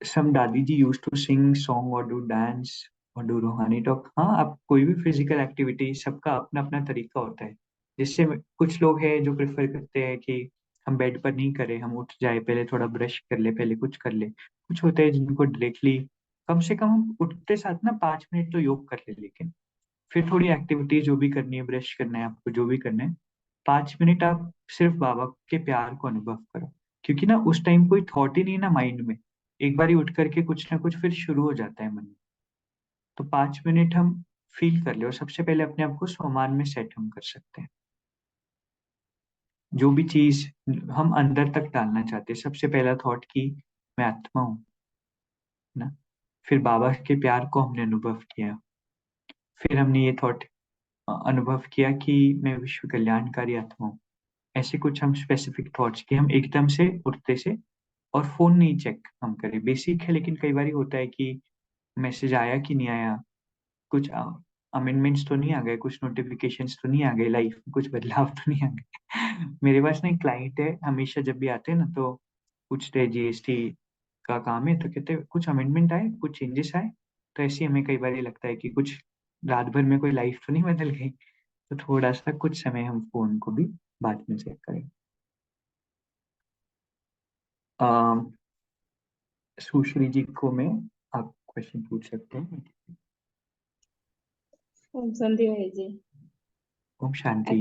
सम दादी जी यूज टू सिंग सॉन्ग और डू डांस और डू रूहानी टॉक। हाँ, आप कोई भी फिजिकल एक्टिविटी, सबका अपना अपना तरीका होता है। जिससे कुछ लोग हैं जो प्रेफर करते हैं कि हम बेड पर नहीं करें, हम उठ जाए, पहले थोड़ा ब्रश कर ले, पहले कुछ कर ले। कुछ होते हैं जिनको डायरेक्टली कम से कम हम उठते साथ ना 5 मिनट तो योग कर ले, लेकिन फिर थोड़ी एक्टिविटी जो भी करनी है, ब्रश करना है आपको, जो भी करना है, 5 मिनट आप सिर्फ बाबा के प्यार को अनुभव करो। क्योंकि ना उस टाइम कोई थॉट ही नहीं ना माइंड में, एक बार ही उठ करके कुछ ना कुछ फिर शुरू हो जाता है मन में। तो 5 मिनट हम फील कर ले, और सबसे पहले अपने आप को स्वमान में सेट हम कर सकते हैं। जो भी चीज हम अंदर तक डालना चाहते हैं, सबसे पहला थॉट कि मैं आत्मा हूँ ना। फिर बाबा के प्यार को हमने अनुभव किया। फिर हमने ये थॉट अनुभव किया कि मैं विश्व कल्याणकारी आत्मा हूँ। ऐसे कुछ हम स्पेसिफिक थॉट्स कि हम एकदम से उठते से और फोन नहीं चेक हम करें, बेसिक है। लेकिन कई बार होता है कि मैसेज आया कि नहीं आया, कुछ अमेंडमेंट्स तो नहीं आ गए, कुछ नोटिफिकेशंस तो नहीं आ गए, लाइफ में कुछ बदलाव तो नहीं आ गए। मेरे पास ना एक क्लाइंट है, हमेशा जब भी आते हैं ना तो पूछते हैं जीएसटी का काम है, तो कहते हैं कुछ अमेंडमेंट आए, कुछ चेंजेस आए। तो ऐसे ही हमें कई बार लगता है कि कुछ रात भर में कोई लाइफ तो नहीं बदल गई। तो थोड़ा सा कुछ समय हम फोन को भी बाद में चेक करें। अम, सुश्री जी को मैं, आप क्वेश्चन पूछ सकते हैं। ओम शांति भाई जी। ओम शांति।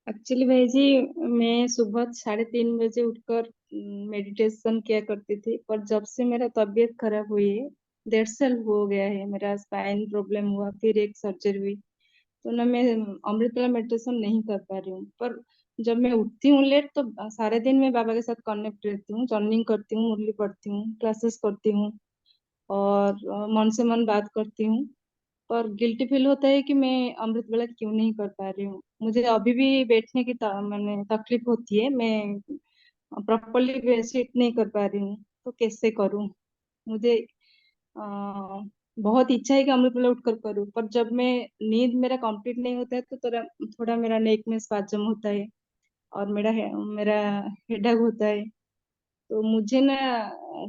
एक्चुअली भाई जी, मैं सुबह 3:30 बजे उठकर मेडिटेशन किया करती थी, पर जब से मेरा तबीयत खराब हुई है, 1.5 साल हो गया है, मेरा स्पाइन प्रॉब्लम हुआ, फिर एक सर्जरी हुई, तो ना मैं अमृतला मेडिटेशन नहीं कर पा रही हूँ। पर जब मैं उठती हूँ लेट, तो सारे दिन मैं बाबा के साथ कनेक्ट रहती हूँ, जर्निंग करती हूँ, मुरली पढ़ती हूँ, क्लासेस करती हूँ, और मन से मन बात करती हूँ। पर गिल्टी फील होता है कि मैं अमृत वेला क्यों नहीं कर पा रही हूँ। मुझे अभी भी बैठने की मैंने तकलीफ होती है, मैं प्रॉपरली सीट नहीं कर पा रही हूँ, तो कैसे करूँ। मुझे आ, बहुत इच्छा है कि अमृत वेला उठकर करूँ, पर जब मैं नींद मेरा कंप्लीट नहीं होता है तो थोड़ा थोड़ा मेरा नेक में स्पाजम होता है, और मेरा हेडेक होता है। तो मुझे ना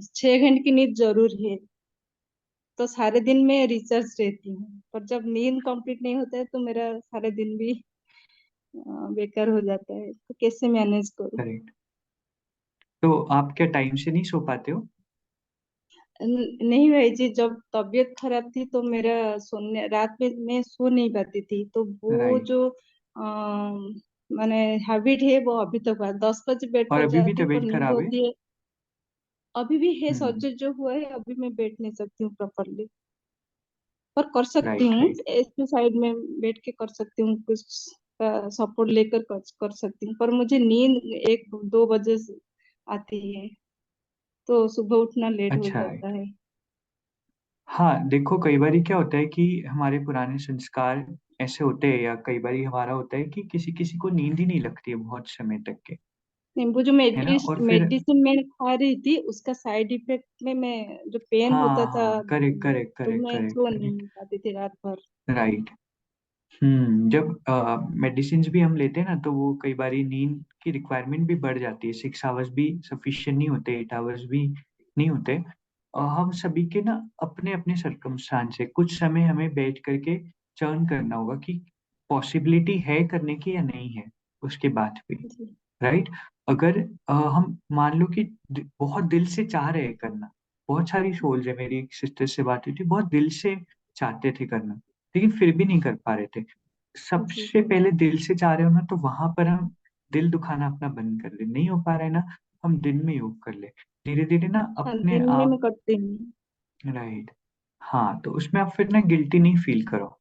6 घंटे की नींद जरूर है, तो सारे दिन में रिचार्ज रहती हूँ, पर जब नींद कंप्लीट नहीं होता है तो मेरा सारे दिन भी बेकार हो जाता है, तो कैसे मैनेज करूँ। करेक्ट। तो आप क्या टाइम से नहीं सो पाते हो? नहीं भाई जी, जब तबीयत खराब थी तो मेरा सोने रात में मैं सो नहीं पाती थी, तो वो राइट। जो मैंने हैबिट है वो अभी तक है। 10 बजे बेड और पर अभी भी जाती हूँ, पर तबीयत नींद खराब है? होती है। अभी भी है, हम्म। सर्जरी जो हुआ है, अभी मैं बैठ नहीं सकती हूँ प्रॉपरली। पर कर सकती राइट हूँ, राइट। ऐसे साइड में बैठ के कर सकती हूँ, कुछ सपोर्ट लेकर कर सकती हूँ, पर मुझे नींद 1-2 बजे से आती है, तो सुबह उठना लेट हो अच्छा जाता राइट। है। हाँ देखो, कई बार क्या होता है कि हमारे पुराने संस्कार ऐसे होते हैं, या कई बार हमारा होता है कि किसी किसी को नींद ही नहीं लगती है बहुत समय तक के, नहीं, वो जो है ना। और फिर मेडिसिन मैं खा रही थी, उसका साइड इफेक्ट में मैं जो पेन होता हाँ था, हाँ, करेक्ट करेक्ट तो करेक्ट मैं करेक्ट सो करेक्ट। नहीं पाती थी रात भर। राइट। जब मेडिसिन भी हम लेते हैं ना, तो वो कई बार नींद की रिक्वायरमेंट भी बढ़ जाती है। 6 आवर्स भी सफिशिएंट नहीं होते, 8 आवर्स भी नहीं होते। हम सभी के ना अपने अपने सरकमस्टांस है, कुछ समय हमें बैठ करके चर्न करना होगा कि पॉसिबिलिटी है करने की या नहीं है, उसके बाद भी। जी। राइट। अगर हम मान लो कि बहुत दिल से चाह रहे हैं करना, बहुत सारी सोल्स है, मेरी एक सिस्टर से बात हुई थी, बहुत दिल से चाहते थे करना, लेकिन फिर भी नहीं कर पा रहे थे। जी। सबसे पहले दिल से चाह रहे हो ना, तो वहां पर हम दिल दुखाना अपना बंद कर ले। नहीं हो पा रहा है ना, हम दिन में योग कर ले, धीरे धीरे ना हाँ, अपने दिन में मैं आप। करती हूँ। राइट। हाँ, तो उसमें आप फिर ना गिल्टी नहीं फील करो,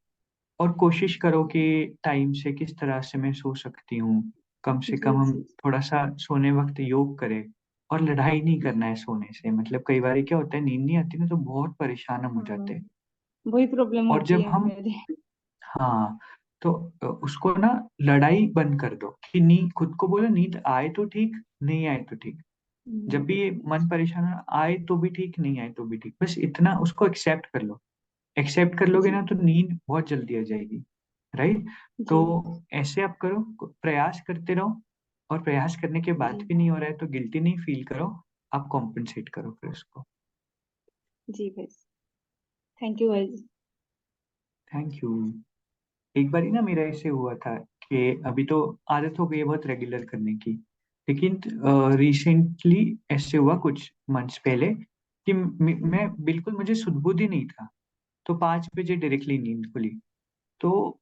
और कोशिश करो कि टाइम से किस तरह से मैं सो सकती हूँ। कम से जी कम हम जी। थोड़ा सा सोने वक्त योग करें। और लड़ाई नहीं करना है सोने से, मतलब कई बार क्या होता है, नींद नहीं आती ना तो बहुत परेशान हम हो हाँ, जाते हैं। वही प्रॉब्लम और होती जब है हम, मेरे। हाँ, तो उसको ना लड़ाई बंद कर दो कि नींद, खुद को बोलो नींद आए तो ठीक, नहीं आए तो ठीक। जब भी ये मन परेशान आए तो भी ठीक, नहीं आए तो भी ठीक, बस इतना उसको एक्सेप्ट कर लो। एक्सेप्ट कर लोगे जी ना तो नींद बहुत जल्दी आ जाएगी। राइट। जी। तो ऐसे आप करो, प्रयास करते रहो। और प्रयास करने के बाद जी भी नहीं हो रहा है तो गिल्टी नहीं फील करो, आप कॉम्पनसेट करो फिर उसको। जी भाई, थैंक यू भाई जी। Thank you. एक बार ही ना मेरा ऐसे हुआ था कि अभी तो आदत हो गई है बहुत रेगुलर करने की, लेकिन रिसेंटली ऐसे हुआ कुछ मंथ्स पहले कि मैं बिल्कुल, मुझे सुध-बुध ही नहीं था। तो 5 बजे डायरेक्टली नींद खुली। तो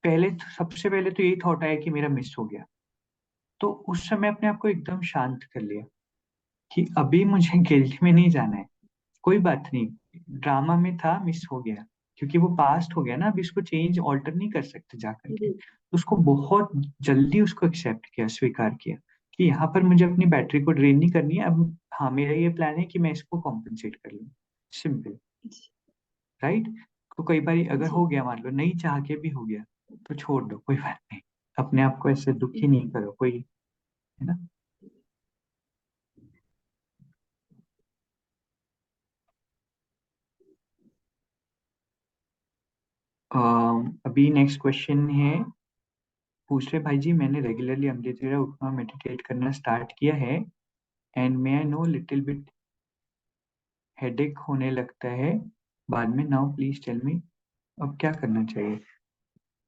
सबसे पहले तो यही थॉट आया कि मेरा मिस हो गया। तो उस समय अपने आप को एकदम शांत कर लिया कि अभी मुझे गिल्ट में नहीं जाना है, कोई बात नहीं। ड्रामा में था, मिस हो गया, क्योंकि वो पास्ट हो गया ना, अभी इसको चेंज ऑल्टर नहीं कर सकते जा करके। जी तो उसको बहुत जल्दी उसको एक्सेप्ट किया, स्वीकार किया कि यहाँ पर मुझे अपनी बैटरी को ड्रेन नहीं करनी है अब। हाँ, मेरा ये प्लान है कि मैं इसको कॉम्पनसेट कर लूँ, सिंपल। जी। राइट। तो कई बार अगर जी। हो गया, मान लो नहीं चाह के भी हो गया, तो छोड़ दो, कोई बात नहीं। अपने आप को ऐसे दुखी नहीं करो, कोई, है ना। अभी नेक्स्ट क्वेश्चन है, पूछ रहे भाई जी, मैंने रेगुलरली अमृत वेला उठना मेडिटेट करना स्टार्ट किया है and may I know little bit headache होने लगता है बाद में, नाउ प्लीज टेल मी अब क्या करना चाहिए।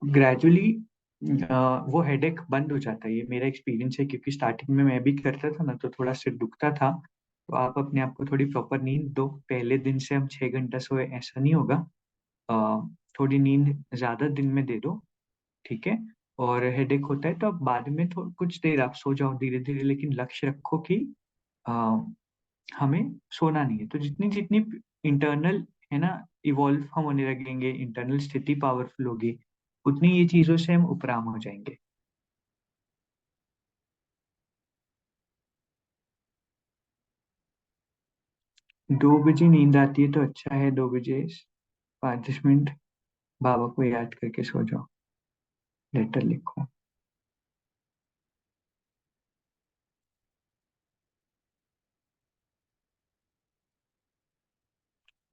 ग्रेजुअली वो हेडेक बंद हो जाता है, ये मेरा एक्सपीरियंस है, क्योंकि स्टार्टिंग में मैं भी करता था ना, तो थोड़ा सिर दुखता था। तो आप अपने आप को थोड़ी प्रॉपर नींद दो, पहले दिन से हम 6 घंटा सोए ऐसा नहीं होगा। अ, थोड़ी नींद ज्यादा दिन में दे दो, ठीक है। और हेडेक होता है तो अब बाद में कुछ देर आप सो जाओ धीरे धीरे, लेकिन लक्ष्य रखो कि अ, हमें सोना नहीं है। तो जितनी जितनी इंटरनल, है ना, इवॉल्व हम होने लगेंगे, इंटरनल स्थिति पावरफुल होगी, उतनी ये चीजों से हम उपराम हो जाएंगे। 2 बजे नींद आती है तो अच्छा है, 2 बजे 5-10 मिनट बाबा को याद करके सो जाओ, लेटर लिखो।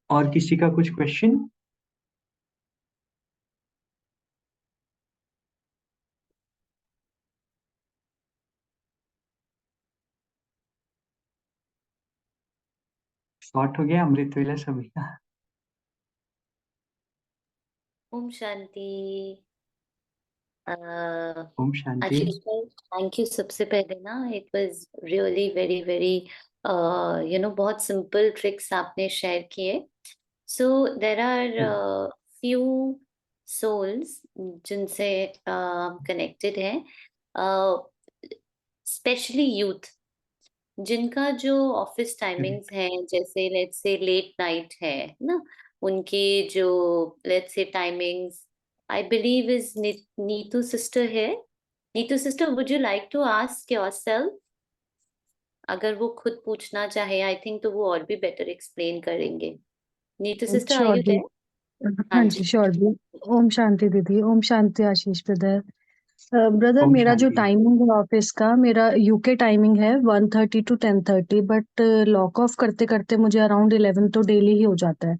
और किसी का कुछ क्वेश्चन? शॉर्ट हो गया अमृत वेला सभी का। ओम शांति। ओम शांति। आशीष भाई, थैंक यू। सबसे पहले ना, it was really very very बहुत सिंपल ट्रिक्स आपने शेयर किए। सो देर आर फ्यू सोल्स जिनसे कनेक्टेड हैं, स्पेशली यूथ, जिनका जो ऑफिस टाइमिंग्स हैं, जैसे लेट्स से लेट नाइट है ना, उनकी जो let's say timings, I believe is Neetu sister है। Neetu sister, would you like to ask yourself? अगर वो खुद पूछना चाहे, आई थिंक तो वो और भी बेटर एक्सप्लेन करेंगे। Neetu sister, are you surely. There? हाँ हाँ जी। जी, श्योरली। ओम शांति दीदी, ओम शांति आशीष ब्रदर। ब्रदर, ओम मेरा जो शांति। टाइमिंग है ऑफिस का, मेरा यूके टाइमिंग है 1:30 to 10:30, बट लॉक ऑफ करते करते मुझे अराउंड 11 तो डेली ही हो जाता है।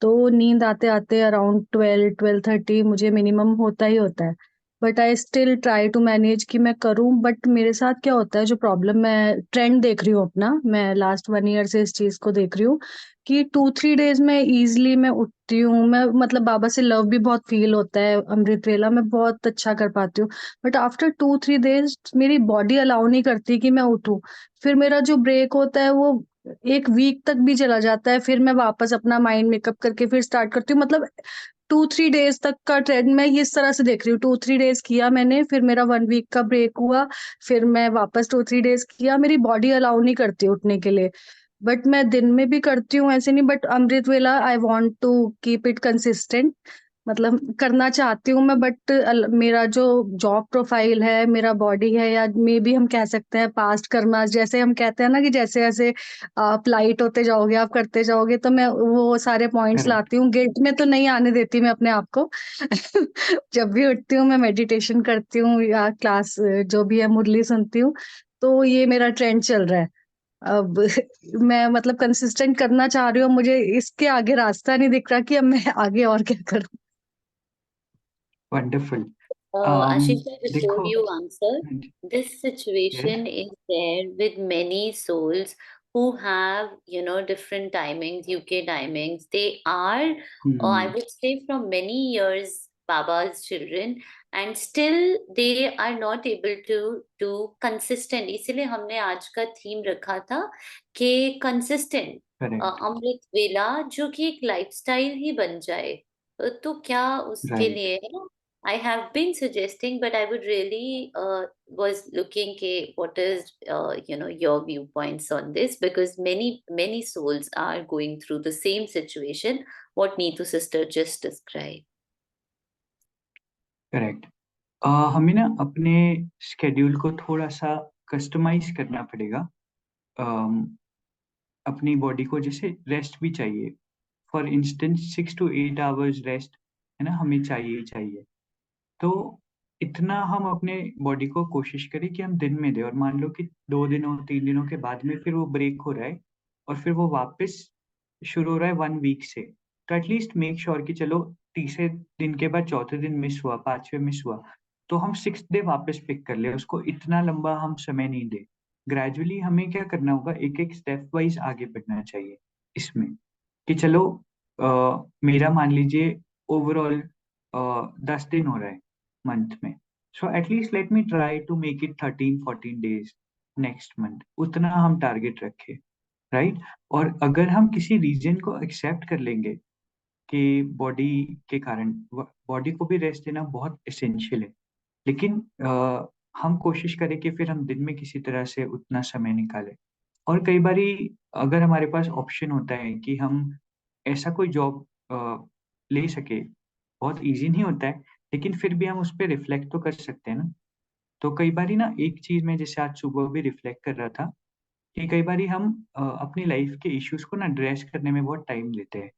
तो नींद आते आते अराउंड 12-12:30 मुझे मिनिमम होता ही होता है। But I still try to manage कि मैं करूं। बट मेरे साथ क्या होता है, जो प्रॉब्लम, मैं ट्रेंड देख रही हूँ अपना, मैं लास्ट 1 ईयर से इस चीज को देख रही हूँ कि 2-3 डेज में इजिली मैं उठती हूँ। मैं मतलब बाबा से लव भी बहुत फील होता है, अमृत वेला मैं बहुत अच्छा कर पाती हूँ। बट आफ्टर 2-3 डेज मेरी बॉडी अलाउ नहीं करती कि मैं उठूं। फिर मेरा जो ब्रेक होता है वो 1 वीक तक भी चला जाता है, फिर मैं वापस अपना माइंड मेकअप करके फिर स्टार्ट करती हूँ। मतलब 2-3 डेज तक का ट्रेंड मैं इस तरह से देख रही हूँ। 2-3 डेज किया मैंने, फिर मेरा 1 वीक का ब्रेक हुआ, फिर मैं वापस 2-3 डेज किया। मेरी बॉडी अलाउ नहीं करती उठने के लिए। बट मैं दिन में भी करती हूँ, ऐसे नहीं। But Amrit Vela I want to keep it consistent, मतलब करना चाहती हूँ मैं। बट मेरा जो जॉब प्रोफाइल है, मेरा बॉडी है, या मे भी हम कह सकते हैं पास्ट कर्मा, जैसे हम कहते हैं ना कि जैसे जैसे आप लाइट होते जाओगे, आप करते जाओगे, तो मैं वो सारे पॉइंट्स करेक्ट। लाती हूँ। गिल्ट में तो नहीं आने देती मैं अपने आप को। जब भी उठती हूँ मैं मेडिटेशन करती हूँ या क्लास जो भी है मुरली सुनती हूँ। तो ये मेरा ट्रेंड चल रहा है अब। मैं मतलब कंसिस्टेंट करना चाह रही हूँ, मुझे इसके आगे रास्ता नहीं दिख रहा कि अब मैं आगे और क्या करूँ। वंडरफुल। Ashish, before देखो। you answer, this yes. situation is there with many souls who have, different timings, UK timings. They are, I would say, from many years, Baba's children, and still they are not able to do consistent. इसीलिए हमने आज का थीम रखा था कि consistent करेक्ट। अमृत वेला, जो कि एक लाइफस्टाइल ही बन जाए। तो क्या उसके राइट। लिए है? I have been suggesting, but I would really was looking what is your viewpoints on this, because many souls are going through the same situation what Neetu sister just described. Correct. हमें ना अपने स्केड्यूल को थोड़ा सा कस्टमाइज करना पड़ेगा। अम, अपनी बॉडी को जैसे रेस्ट भी चाहिए। For instance 6 to 8 hours rest है ना, हमें चाहिए ही चाहिए। तो इतना हम अपने बॉडी को कोशिश करें कि हम दिन में दें, और मान लो कि 2 दिनों 3 दिनों के बाद में फिर वो ब्रेक हो रहा है और फिर वो वापस शुरू हो रहा है 1 वीक से, तो एटलीस्ट मेक श्योर कि चलो तीसरे दिन के बाद चौथे दिन मिस हुआ, पांचवें मिस हुआ, तो हम 6th डे वापस पिक कर ले उसको। इतना लंबा हम समय नहीं दे। ग्रेजुअली हमें क्या करना होगा, एक एक स्टेप वाइज आगे बढ़ना चाहिए इसमें। कि चलो मेरा मान लीजिए ओवरऑल 10 दिन हो रहा है मंथ में, so at least let me try to make it 13-14 days next month, उतना हम टारगेट रखें, राइट। और अगर हम किसी रीजन को एक्सेप्ट कर लेंगे कि बॉडी के कारण, बॉडी को भी रेस्ट देना बहुत एसेंशियल है, लेकिन हम कोशिश करें कि फिर हम दिन में किसी तरह से उतना समय निकालें। और कई बारी अगर हमारे पास ऑप्शन होता है कि हम ऐसा कोई जॉब ले सके, बहुत इजी नहीं होता है, लेकिन फिर भी हम उस पर रिफ्लेक्ट तो कर सकते हैं ना। तो कई बारी ना एक चीज में जैसे आज सुबह भी रिफ्लेक्ट कर रहा था कि कई बारी हम अपनी लाइफ के इश्यूज को ना एड्रेस करने में बहुत टाइम लेते हैं।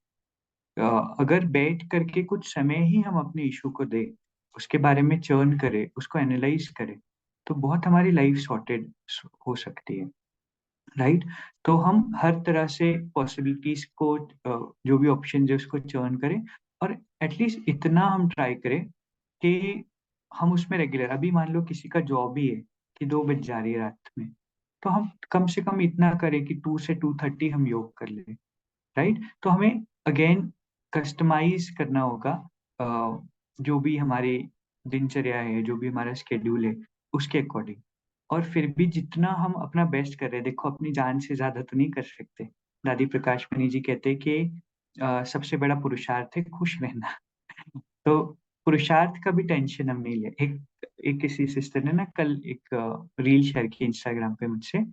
अगर बैठ करके कुछ समय ही हम अपने इशू को दें, उसके बारे में चर्न करें, उसको एनालाइज करें, तो बहुत हमारी लाइफ सॉर्टेड हो सकती है, राइट। तो हम हर तरह से पॉसिबिलिटीज को जो भी ऑप्शन है उसको चर्न करें, और एटलीस्ट इतना हम ट्राई करें कि हम उसमें रेगुलर, अभी मान लो किसी का जॉब ही है कि 2 बज जा रही है रात में, तो हम कम से कम इतना करें कि 2 से 2:30 हम योग कर लें, राइट। तो हमें अगेन कस्टमाइज करना होगा जो भी हमारी दिनचर्या है, जो भी हमारा स्केड्यूल है, उसके अकॉर्डिंग। और फिर भी जितना हम अपना बेस्ट कर रहे हैं, देखो अपनी जान से ज्यादा तो नहीं कर सकते। दादी प्रकाश मणि जी कहते हैं कि सबसे बड़ा पुरुषार्थ है खुश रहना। तो पुरुषार्थ का भी टेंशन हम नहीं ले। एक एक किसी सिस्टर ने ना कल एक रील शेयर की इंस्टाग्राम पे मुझसे,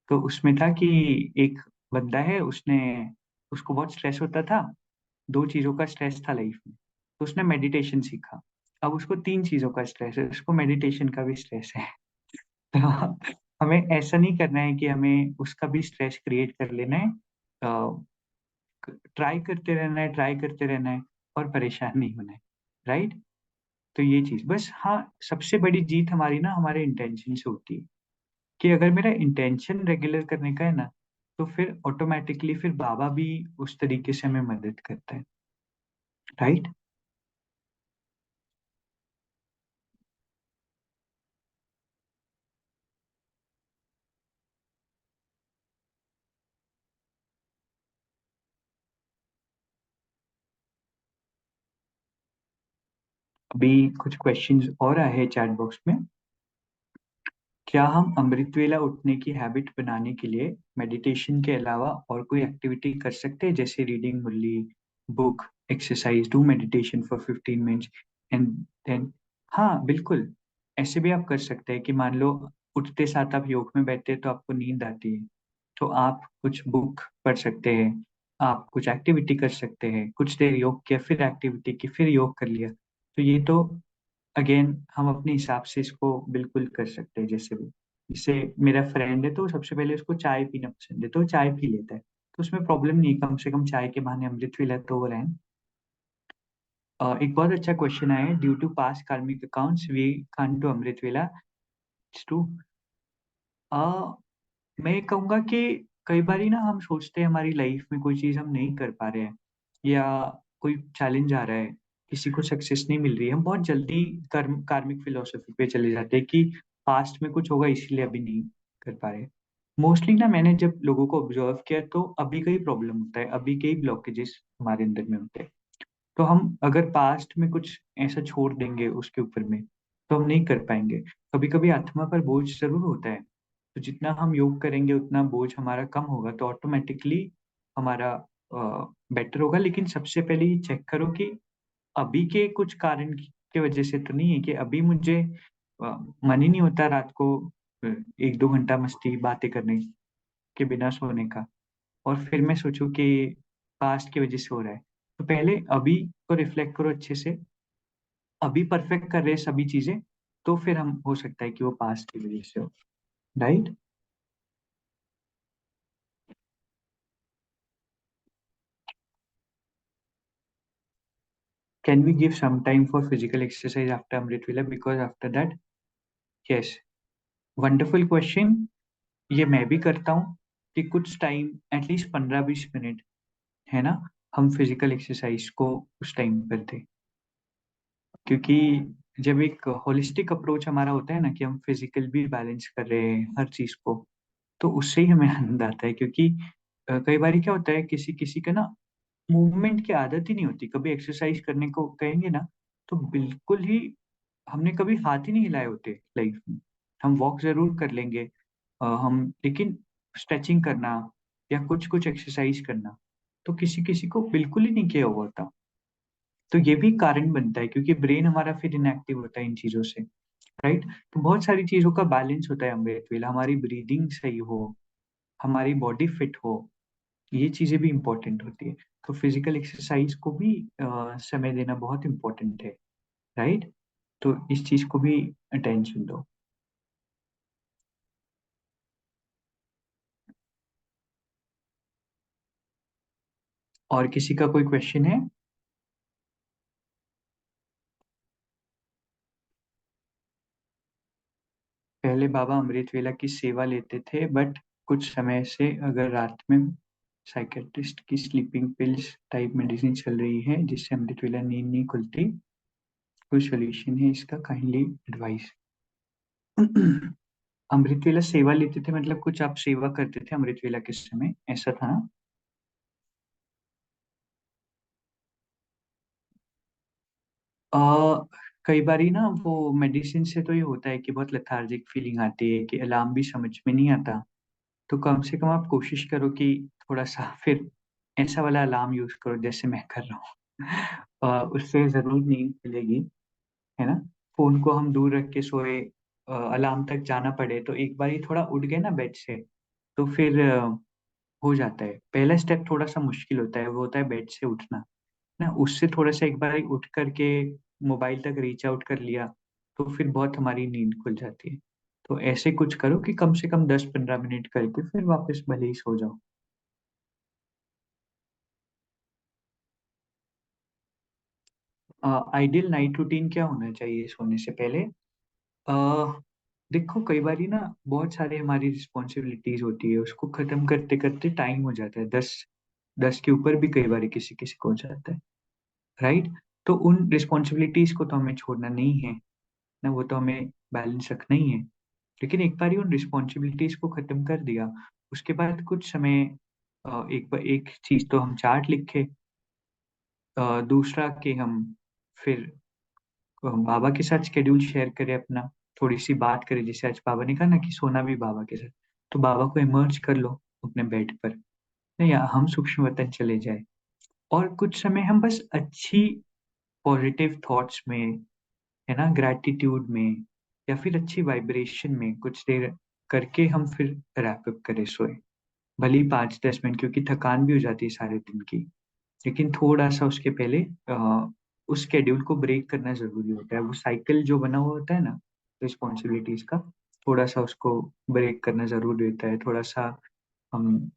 तो उसमें था कि एक बंदा है, उसने उसको बहुत स्ट्रेस होता था, 2 चीजों का स्ट्रेस था लाइफ में, तो उसने मेडिटेशन सीखा। अब उसको 3 चीजों का स्ट्रेस है, उसको मेडिटेशन का भी स्ट्रेस है। तो हमें ऐसा नहीं करना है कि हमें उसका भी स्ट्रेस क्रिएट कर लेना है। ट्राई करते रहना है, ट्राई करते रहना है, और परेशान नहीं होना है, राइट। तो ये चीज बस, हाँ, सबसे बड़ी जीत हमारी ना हमारे इंटेंशन से होती है। कि अगर मेरा इंटेंशन रेगुलर करने का है ना, तो फिर ऑटोमेटिकली फिर बाबा भी उस तरीके से हमें मदद करता है, राइट। अभी कुछ क्वेश्चंस और आए हैं चैट बॉक्स में। क्या हम अमृत वेला उठने की हैबिट बनाने के लिए मेडिटेशन के अलावा और कोई एक्टिविटी कर सकते हैं, जैसे reading Murli book, exercise, do meditation for 15 minutes and then. हाँ बिल्कुल, ऐसे भी आप कर सकते हैं कि मान लो उठते साथ आप योग में बैठते हैं तो आपको नींद आती है, तो आप कुछ बुक पढ़ सकते हैं, आप कुछ एक्टिविटी कर सकते हैं, कुछ देर योग किया, फिर एक्टिविटी की, फिर योग कर लिया। तो ये तो अगेन हम अपने हिसाब से इसको बिल्कुल कर सकते हैं। जैसे भी, जैसे मेरा फ्रेंड है तो सबसे पहले उसको चाय पीना पसंद है, तो वो चाय पी लेता है, तो उसमें प्रॉब्लम नहीं है, कम से कम चाय के बहाने अमृत वेला तो हो रहा है। एक बहुत अच्छा क्वेश्चन आया है, ड्यू टू पास कार्मिक अकाउंट्स वी कांट टू अमृत वेला टू। मैं कहूँगा कि कई बार ना हम सोचते हैं हमारी लाइफ में कोई चीज़ हम नहीं कर पा रहे हैं, या कोई चैलेंज आ रहा है, किसी को सक्सेस नहीं मिल रही है, हम बहुत जल्दी कार्मिक फिलोसफी पे चले जाते हैं कि पास्ट में कुछ होगा इसीलिए अभी नहीं कर पा रहे। मोस्टली ना मैंने जब लोगों को ऑब्जर्व किया तो अभी का ही प्रॉब्लम होता है, अभी के ही ब्लॉकेजेस हमारे अंदर में होते हैं। तो हम अगर पास्ट में कुछ ऐसा छोड़ देंगे उसके ऊपर में, तो हम नहीं कर पाएंगे। कभी कभी आत्मा पर बोझ जरूर होता है, तो जितना हम योग करेंगे उतना बोझ हमारा कम होगा, तो ऑटोमेटिकली हमारा बेटर होगा। लेकिन सबसे पहले ये चेक करो कि अभी के कुछ कारण की वजह से तो नहीं है कि अभी मुझे मन ही नहीं होता रात को 1-2 घंटा मस्ती बातें करने के बिना सोने का, और फिर मैं सोचूं कि पास्ट की वजह से हो रहा है। तो पहले अभी को रिफ्लेक्ट करो अच्छे से, अभी परफेक्ट कर रहे हैं सभी चीजें, तो फिर हम हो सकता है कि वो पास्ट की वजह से हो, right. Can we give some time for physical exercise after Amrit Vela? Because after that, yes, wonderful question. ये मैं भी करता हूँ कि कुछ टाइम, एटलीस्ट 15-20 मिनट, है ना, हम फिजिकल एक्सरसाइज को उस टाइम पर दें। क्योंकि जब एक होलिस्टिक अप्रोच हमारा होता है ना, कि हम फिजिकल भी बैलेंस कर रहे हैं हर चीज को, तो उससे ही हमें आनंद आता है। क्योंकि कई बार क्या होता है, किसी किसी का ना मूवमेंट की आदत ही नहीं होती। कभी एक्सरसाइज करने को कहेंगे ना, तो बिल्कुल ही हमने कभी हाथ ही नहीं हिलाए होते लाइफ में। हम वॉक जरूर कर लेंगे, हम, लेकिन स्ट्रेचिंग करना या कुछ कुछ एक्सरसाइज करना तो किसी किसी को बिल्कुल ही नहीं किया हुआ होता। तो ये भी कारण बनता है, क्योंकि ब्रेन हमारा फिर इनएक्टिव होता है इन चीजों से, राइट। तो बहुत सारी चीजों का बैलेंस होता है अमृत वेला। हमारी ब्रीदिंग सही हो, हमारी बॉडी फिट हो, ये चीजें भी इंपॉर्टेंट होती है। तो फिजिकल एक्सरसाइज को भी समय देना बहुत इंपॉर्टेंट है, राइट। तो इस चीज को भी अटेंशन दो। और किसी का कोई क्वेश्चन है? पहले बाबा अमृत वेला की सेवा लेते थे, बट कुछ समय से अगर रात में साइकेट्रिस्ट की स्लीपिंग पिल्स टाइप मेडिसिन चल रही है जिससे अमृत वेला नींद नहीं खुलती, कोई सोल्यूशन है इसका? Kindly advice. अमृत वेला सेवा लेते थे मतलब कुछ आप सेवा करते थे अमृत वेला के समय, ऐसा था ना? आ, कई बारी ना वो मेडिसिन से तो ये होता है कि बहुत लेथार्जिक फीलिंग आती है, कि अलार्म भी समझ में नहीं आता। तो कम से कम आप कोशिश करो कि थोड़ा सा फिर ऐसा वाला अलार्म यूज करो जैसे मैं कर रहा हूँ। उससे जरूर नींद मिलेगी, है ना। फोन को हम दूर रख के सोए, अलार्म तक जाना पड़े तो एक बार ही थोड़ा उठ गए ना बेड से, तो फिर हो जाता है। पहला स्टेप थोड़ा सा मुश्किल होता है, वो होता है बेड से उठना ना। उससे थोड़ा सा एक बार उठ करके मोबाइल तक रीच आउट कर लिया, तो फिर बहुत हमारी नींद खुल जाती है। तो ऐसे कुछ करो कि कम से कम 10-15 मिनट करके फिर वापस भले ही सो जाओ। आइडियल नाइट रूटीन क्या होना चाहिए सोने से पहले? देखो, कई बारी ना बहुत सारे हमारी रिस्पॉन्सिबिलिटीज होती है, उसको खत्म करते करते टाइम हो जाता है 10 के ऊपर भी कई बार किसी किसी को हो जाता है, राइट। तो उन रिस्पॉन्सिबिलिटीज को तो हमें छोड़ना नहीं है ना, वो तो हमें बैलेंस रखना ही है। लेकिन एक बार उन रिस्पॉन्सिबिलिटीज को खत्म कर दिया, उसके बाद कुछ समय एक चीज तो हम चार्ट लिखे, दूसरा कि हम फिर बाबा के साथ शेड्यूल शेयर करें अपना, थोड़ी सी बात करें। जैसे आज बाबा ने कहा ना कि सोना भी बाबा के साथ, तो बाबा को इमर्ज कर लो अपने बेड पर, या हम सूक्ष्म वतन चले जाए। और कुछ समय हम बस अच्छी पॉजिटिव थॉट्स में, है ना, ग्रैटिट्यूड में, या फिर अच्छी वाइब्रेशन में कुछ देर करके हम फिर रैप अप करें, सोए। भले ही 5-10 मिनट, क्योंकि थकान भी हो जाती है सारे दिन की। लेकिन थोड़ा सा उसके पहले उस शेड्यूल को ब्रेक करना जरूरी होता है। वो साइकिल जो बना हुआ होता है ना रिस्पॉन्सिबिलिटीज का, थोड़ा सा उसको ब्रेक करना जरूरी होता है। थोड़ा सा हम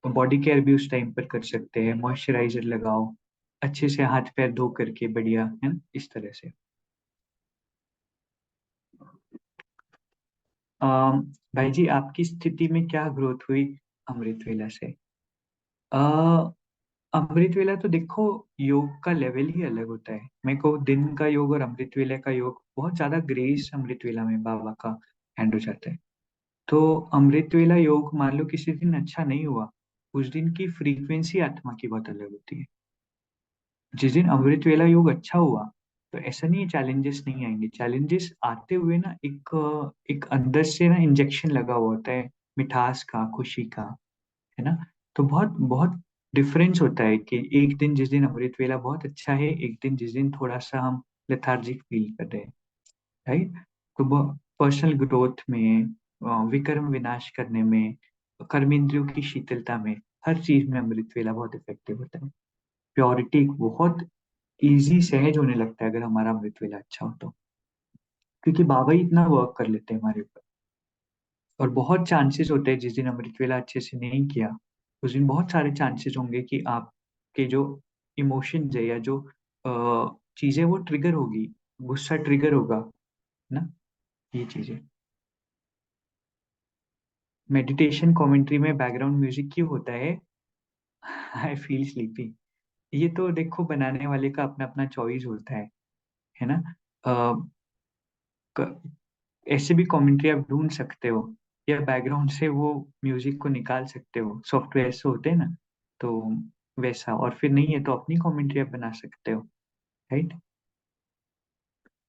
बॉडी केयर भी उस टाइम पर कर सकते हैं, मॉइस्चराइजर लगाओ, अच्छे से हाथ पैर धो करके, बढ़िया, है ना, इस तरह से। भाई जी, आपकी स्थिति में क्या ग्रोथ हुई अमृत वेला से? अ, अमृत वेला तो देखो, योग का लेवल ही अलग होता है। मेरे को दिन का योग और अमृत वेला का योग बहुत ज्यादा ग्रेस अमृत वेला में बाबा का हैंड हो जाता है। तो अमृत वेला योग मान लो किसी दिन अच्छा नहीं हुआ, उस दिन की फ्रीक्वेंसी आत्मा की बहुत अलग होती है। जिस दिन अमृत वेला योग अच्छा हुआ, तो ऐसा नहीं है चैलेंजेस नहीं आएंगे। चैलेंजेस आते हुए ना एक अंदर से ना इंजेक्शन लगा हुआ होता है, मिठास का, खुशी का, है ना। तो बहुत बहुत डिफरेंस होता है कि एक दिन जिस दिन अमृत वेला बहुत अच्छा है, एक दिन जिस दिन थोड़ा सा हम लेथार्जिक फील कर रहे हैं, राइट। तो पर्सनल ग्रोथ में, विक्रम विनाश करने में, कर्मेंद्रियों की शीतलता में, हर चीज में अमृत वेला बहुत इफेक्टिव होता है। प्योरिटी बहुत इजी, सहज होने लगता है अगर हमारा अमृत वेला अच्छा हो तो। क्योंकि बाबा ही इतना वर्क कर लेते हैं हमारे ऊपर। और बहुत चांसेस होते हैं जिस दिन अमृत वेला अच्छे से नहीं किया, उस दिन बहुत सारे चांसेस होंगे कि आपके जो इमोशंस है या जो चीजें वो ट्रिगर होगी, गुस्सा ट्रिगर होगा ना, ये चीजें। मेडिटेशन कमेंट्री में बैकग्राउंड म्यूजिक क्यों होता है? I feel sleepy. ये तो देखो बनाने वाले का अपना अपना चॉइस होता है ना। अ, क- ऐसे भी कमेंट्री आप ढूंढ सकते हो, या बैकग्राउंड से वो म्यूजिक को निकाल सकते हो, सॉफ्टवेयर से होते हैं ना, तो वैसा। और फिर नहीं है तो अपनी कमेंट्री आप बना सकते हो, right.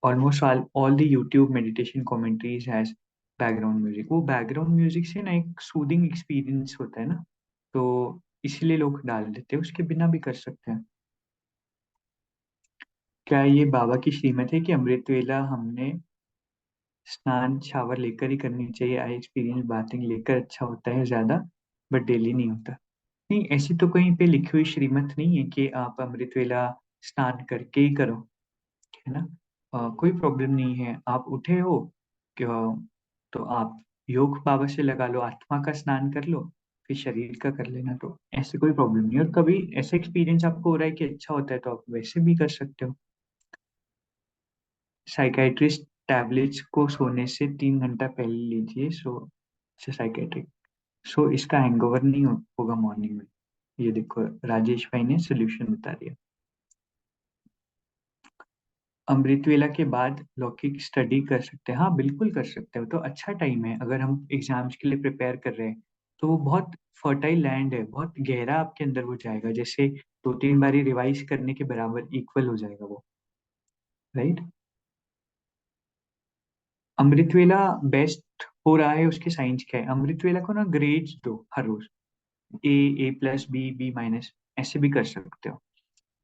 Almost all the YouTube meditation commentaries has background music. वो बैकग्राउंड म्यूजिक से ना एक सूदिंग एक्सपीरियंस होता है ना, तो इसलिए लोग डाल देते हैं, उसके बिना भी कर सकते हैं। क्या ये बाबा की श्रीमत है कि अमृत वेला हमने स्नान शावर लेकर ही करनी चाहिए? आई एक्सपीरियंस बाथिंग लेकर अच्छा होता है ज्यादा, बट डेली नहीं होता। नहीं, ऐसी तो कहीं पे लिखी हुई श्रीमत नहीं है कि आप अमृत वेला स्नान करके ही करो, है ना। कोई प्रॉब्लम नहीं है, आप उठे हो क्या, तो आप योग बाबा से लगा लो, आत्मा का स्नान कर लो, फिर शरीर का कर लेना, तो ऐसे कोई प्रॉब्लम नहीं। और कभी ऐसा एक्सपीरियंस आपको हो रहा है कि अच्छा होता है, तो आप वैसे भी कर सकते हो। साइकाइट्रिस्ट टैबलेट्स को सोने से 3 घंटा पहले लीजिए, साइकाइट्रिक इसका हैंगओवर नहीं होगा मॉर्निंग में। ये देखो राजेश भाई ने सोल्यूशन बता दिया। अमृत वेला के बाद लौकिक स्टडी कर सकते हैं? हाँ बिल्कुल कर सकते हो, तो अच्छा टाइम है। अगर हम एग्जाम्स के लिए प्रिपेयर कर रहे हैं तो वो बहुत फर्टाइल लैंड है, बहुत गहरा आपके अंदर वो जाएगा, जैसे 2-3 बारी रिवाइज करने के बराबर इक्वल हो जाएगा वो, राइट। अमृत वेला बेस्ट हो रहा है, उसके साइंस क्या है? अमृत वेला को ना ग्रेड्स दो हर रोज, ए प्लस बी माइनस, ऐसे भी कर सकते हो।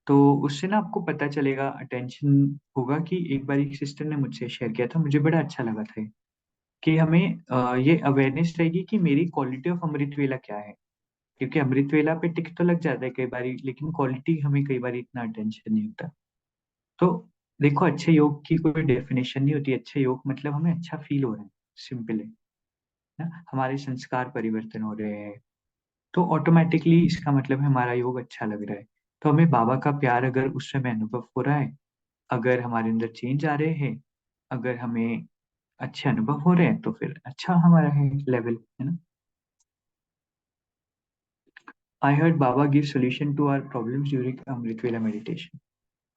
तो उससे ना आपको पता चलेगा, अटेंशन होगा। कि एक बार एक सिस्टर ने मुझसे शेयर किया था, मुझे बड़ा अच्छा लगा था कि हमें ये अवेयरनेस रहेगी कि मेरी क्वालिटी ऑफ अमृत वेला क्या है। क्योंकि अमृत वेला पे टिक तो लग जाता है कई बार, लेकिन क्वालिटी हमें कई बार इतना अटेंशन नहीं होता। तो देखो, अच्छे योग की कोई डेफिनेशन नहीं होती। अच्छे योग मतलब हमें अच्छा फील हो रहा है, सिंपल है ना। हमारे संस्कार परिवर्तन हो रहे हैं, तो ऑटोमेटिकली इसका मतलब है हमारा योग अच्छा लग रहा है। तो हमें बाबा का प्यार अगर उस समय अनुभव हो रहा है, अगर हमारे अंदर चेंज आ रहे हैं, अगर हमें अच्छे अनुभव हो रहे हैं, तो फिर अच्छा हमारा है लेवल, है ना। I heard Baba give solution to our problems during Amrit Vela meditation.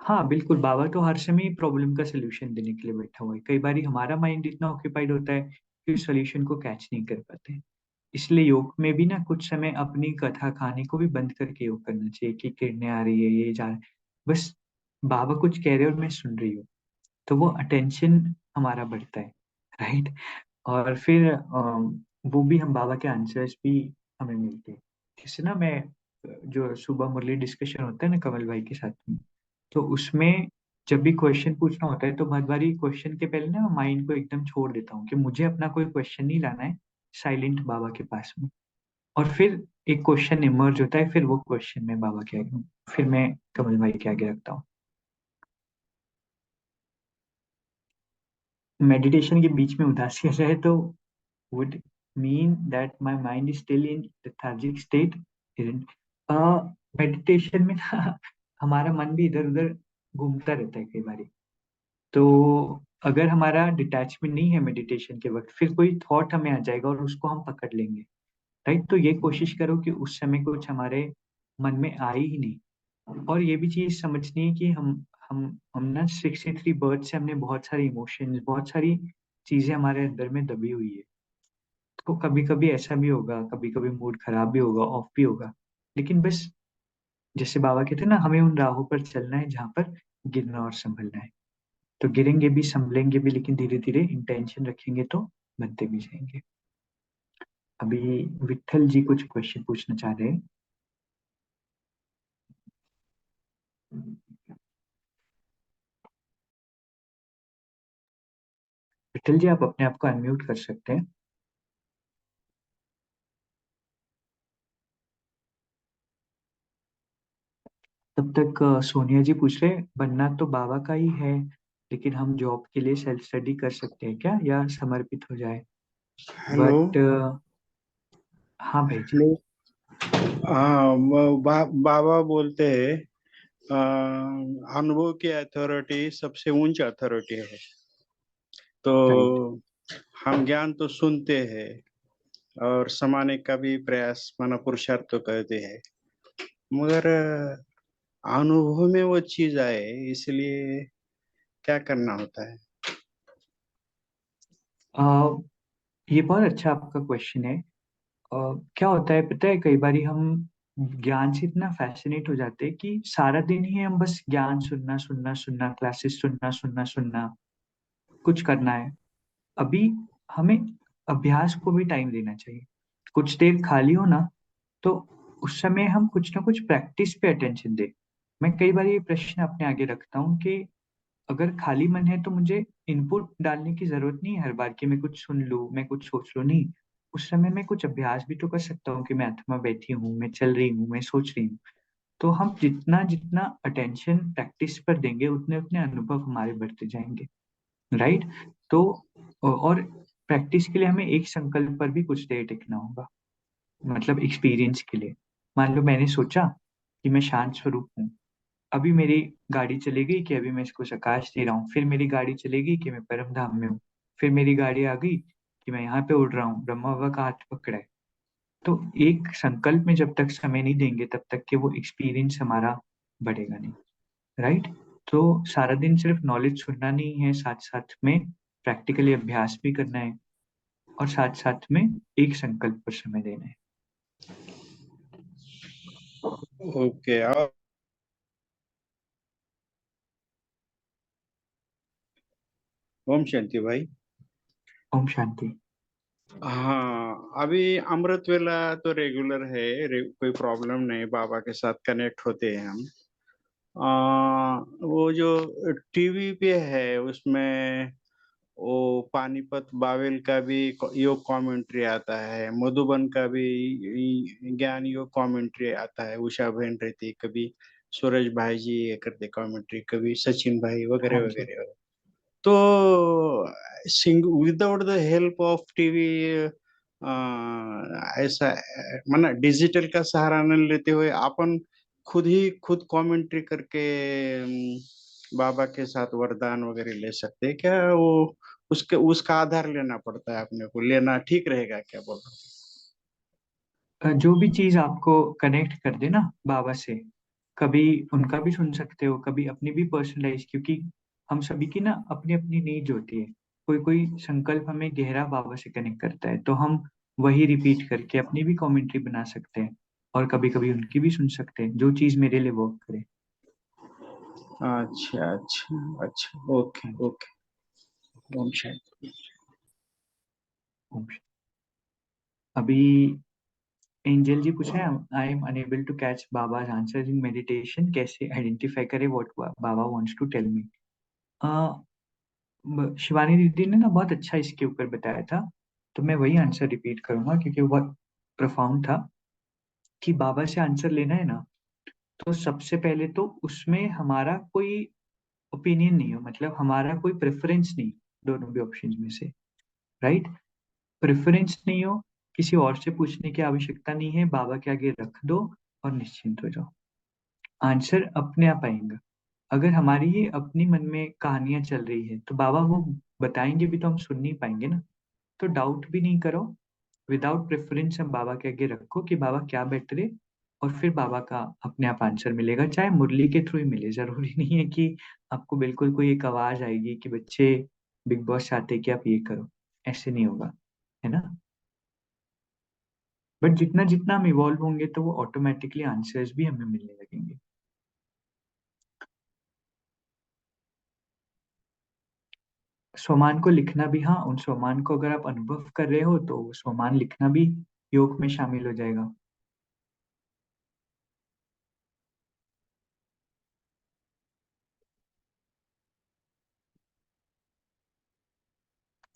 हाँ बिल्कुल, बाबा तो हर समय प्रॉब्लम का सोल्यूशन देने के लिए बैठा हुआ है। कई बार हमारा माइंड इतना ऑक्यूपाइड होता है कि सोल्यूशन को कैच नहीं कर पाते। इसलिए योग में भी ना कुछ समय अपनी कथा कहानी को भी बंद करके योग करना चाहिए, कि किरणें आ रही है, ये जा रहा है, बस बाबा कुछ कह रहे हैं और मैं सुन रही हूँ, तो वो अटेंशन हमारा बढ़ता है, राइट। और फिर वो भी हम बाबा के आंसर्स भी हमें मिलते हैं। जैसे ना मैं जो सुबह मुरली डिस्कशन होता है ना कमल भाई के साथ में, तो उसमें जब भी क्वेश्चन पूछना होता है तो बहुत बारी क्वेश्चन के पहले ना माइंड को एकदम छोड़ देता हूँ कि मुझे अपना कोई क्वेश्चन नहीं लाना है, साइलेंट बाबा के पास में। और फिर एक क्वेश्चन इमर्ज होता है, फिर वो क्वेश्चन मैं बाबा के आगे, फिर मैं कमल भाई के आगे रखता हूँ। मेडिटेशन के बीच में उदासी आ जाए तो would mean that my mind is still in lethargic state, isn't? Meditation में ना हमारा मन भी इधर उधर घूमता रहता है कई बार। तो अगर हमारा डिटैचमेंट नहीं है मेडिटेशन के वक्त, फिर कोई थॉट हमें आ जाएगा और उसको हम पकड़ लेंगे, राइट। तो ये कोशिश करो कि उस समय कुछ हमारे मन में आए ही नहीं। और ये भी चीज समझनी है कि हम ना 63 बर्थ से हमने बहुत सारी इमोशंस, बहुत सारी चीजें हमारे अंदर में दबी हुई है। तो कभी कभी ऐसा भी होगा, कभी कभी मूड खराब भी होगा, ऑफ भी होगा, लेकिन बस जैसे बाबा कहते हैं ना, हमें उन राहों पर चलना है जहाँ पर गिरना और संभलना है। तो गिरेंगे भी, संभलेंगे भी, लेकिन धीरे धीरे इंटेंशन रखेंगे तो बनते भी जाएंगे। अभी विठल जी कुछ क्वेश्चन पूछना चाह रहे हैं। विठल जी, आप अपने आप को अनम्यूट कर सकते हैं। तब तक सोनिया जी पूछ रहे, बनना तो बाबा का ही है, लेकिन हम जॉब के लिए सेल्फ स्टडी कर सकते हैं क्या, या समर्पित हो जाए? हेलो। बट हाँ भाई जी। हेलो। हाँ, बाबा बोलते हैं अनुभव की अथॉरिटी सबसे ऊंची अथॉरिटी है। तो राइट। हम ज्ञान तो सुनते हैं और समाने का भी प्रयास माना पुरुषार्थ तो करते हैं, मगर अनुभव में वो चीज आए इसलिए क्या करना होता है? ये बहुत अच्छा आपका क्वेश्चन है। क्या होता है पता है, कई बारी हम ज्ञान से इतना फैसिनेट हो जाते हैं कि सारा दिन ही हम बस ज्ञान सुनना सुनना सुनना, क्लासेस सुनना सुनना सुनना, कुछ करना है। अभी हमें अभ्यास को भी टाइम देना चाहिए। कुछ देर खाली हो ना, तो उस समय हम कुछ ना कुछ प्रैक्टिस पे अटेंशन दें। मैं कई बार ये प्रश्न अपने आगे रखता हूँ कि अगर खाली मन है तो मुझे इनपुट डालने की जरूरत नहीं है हर बार कि मैं कुछ सुन लूँ, मैं कुछ सोच लूँ। नहीं, उस समय मैं कुछ अभ्यास भी तो कर सकता हूँ कि मैं आत्मा बैठी हूँ, मैं चल रही हूँ, मैं सोच रही हूँ। तो हम जितना जितना अटेंशन प्रैक्टिस पर देंगे, उतने उतने अनुभव हमारे बढ़ते जाएंगे। राइट। तो और प्रैक्टिस के लिए हमें एक संकल्प पर भी कुछ देर टिकना होगा, मतलब एक्सपीरियंस के लिए। मान लो मैंने सोचा कि मैं शांत स्वरूप हूँ, अभी मेरी गाड़ी चलेगी कि अभी मैं इसको प्रकाश दे रहा हूँ, फिर मेरी गाड़ी चलेगी कि मैं परम धाम में हूँ, फिर मेरी गाड़ी आ गई कि मैं यहाँ पे उड़ रहा हूँ, ब्रह्मा बाबा का हाथ पकड़ा है। तो एक संकल्प में जब तक समय नहीं देंगे तब तक कि वो एक्सपीरियंस हमारा बढ़ेगा नहीं। राइट। तो सारा दिन सिर्फ नॉलेज सुनना नहीं है, साथ साथ में प्रैक्टिकली अभ्यास भी करना है, और साथ साथ में एक संकल्प पर समय देना है। ओके। और ओम शांति भाई। ओम शांति। हाँ, अभी अमृत वेला तो रेगुलर है, कोई प्रॉब्लम नहीं, बाबा के साथ कनेक्ट होते हैं हम। वो जो टीवी पे है उसमें वो पानीपत बावेल का भी योग कमेंट्री आता है, मधुबन का भी ज्ञान योग कमेंट्री आता है, उषा बहन रहती, कभी सूरज भाई जी ये करते कमेंट्री, कभी सचिन भाई हाँ वगैरह जी। वगैरह। तो sing without the help of TV ऐसा माना डिजिटल का सहारा न लेते हुए अपन खुद ही खुद कमेंट्री करके बाबा के साथ वरदान वगैरह ले सकते हैं क्या? वो उसके उसका आधार लेना पड़ता है, अपने को लेना ठीक रहेगा क्या, बोल रहा जो भी चीज आपको कनेक्ट कर दे ना बाबा से, कभी उनका भी सुन सकते हो, कभी अपनी भी पर्सनलाइज, क्योंकि हम सभी की ना अपनी अपनी नीड होती है। कोई कोई संकल्प हमें गहरा बाबा से कनेक्ट करता है, तो हम वही रिपीट करके अपनी भी कमेंट्री बना सकते हैं, और कभी कभी उनकी भी सुन सकते हैं, जो चीज मेरे लिए वर्क करे। है? अच्छा अच्छा अच्छा, ओके हाँ जी। ओके। ओम शांति। ओम शांति। अभी एंजल जी पूछ रहे हैं, I am unable to catch Baba answer in meditation, कैसे आइडेंटिफाई करें what Baba wants to tell me? Shivani didi ने ना बहुत अच्छा इसके ऊपर बताया था, तो मैं वही आंसर रिपीट करूंगा क्योंकि वो बहुत प्रोफाउंड था। कि बाबा से आंसर लेना है ना, तो सबसे पहले तो उसमें हमारा कोई ओपिनियन नहीं हो, मतलब हमारा कोई प्रेफरेंस नहीं, दोनों भी ऑप्शंस में से। राइट। प्रेफरेंस नहीं हो, किसी और से पूछने की आवश्यकता नहीं है, बाबा के आगे रख दो और निश्चिंत हो जाओ, आंसर अपने आप आएगा। अगर हमारी ये अपनी मन में कहानियां चल रही है तो बाबा वो बताएंगे भी तो हम सुन नहीं पाएंगे ना। तो डाउट भी नहीं करो, विदाउट प्रेफरेंस हम बाबा के आगे रखो कि बाबा क्या बेटर है, और फिर बाबा का अपने आप आंसर मिलेगा, चाहे मुरली के थ्रू ही मिले। जरूरी नहीं है कि आपको बिल्कुल कोई एक आवाज आएगी कि बच्चे बिग बॉस चाहते हैं कि आप ये करो, ऐसे नहीं होगा, है ना। बट जितना जितना हम इवॉल्व होंगे तो वो ऑटोमेटिकली आंसर्स भी हमें मिलने लगेंगे। स्वमान को लिखना भी, हाँ, उन स्वमान को अगर आप अनुभव कर रहे हो तो स्वमान लिखना भी योग में शामिल हो जाएगा।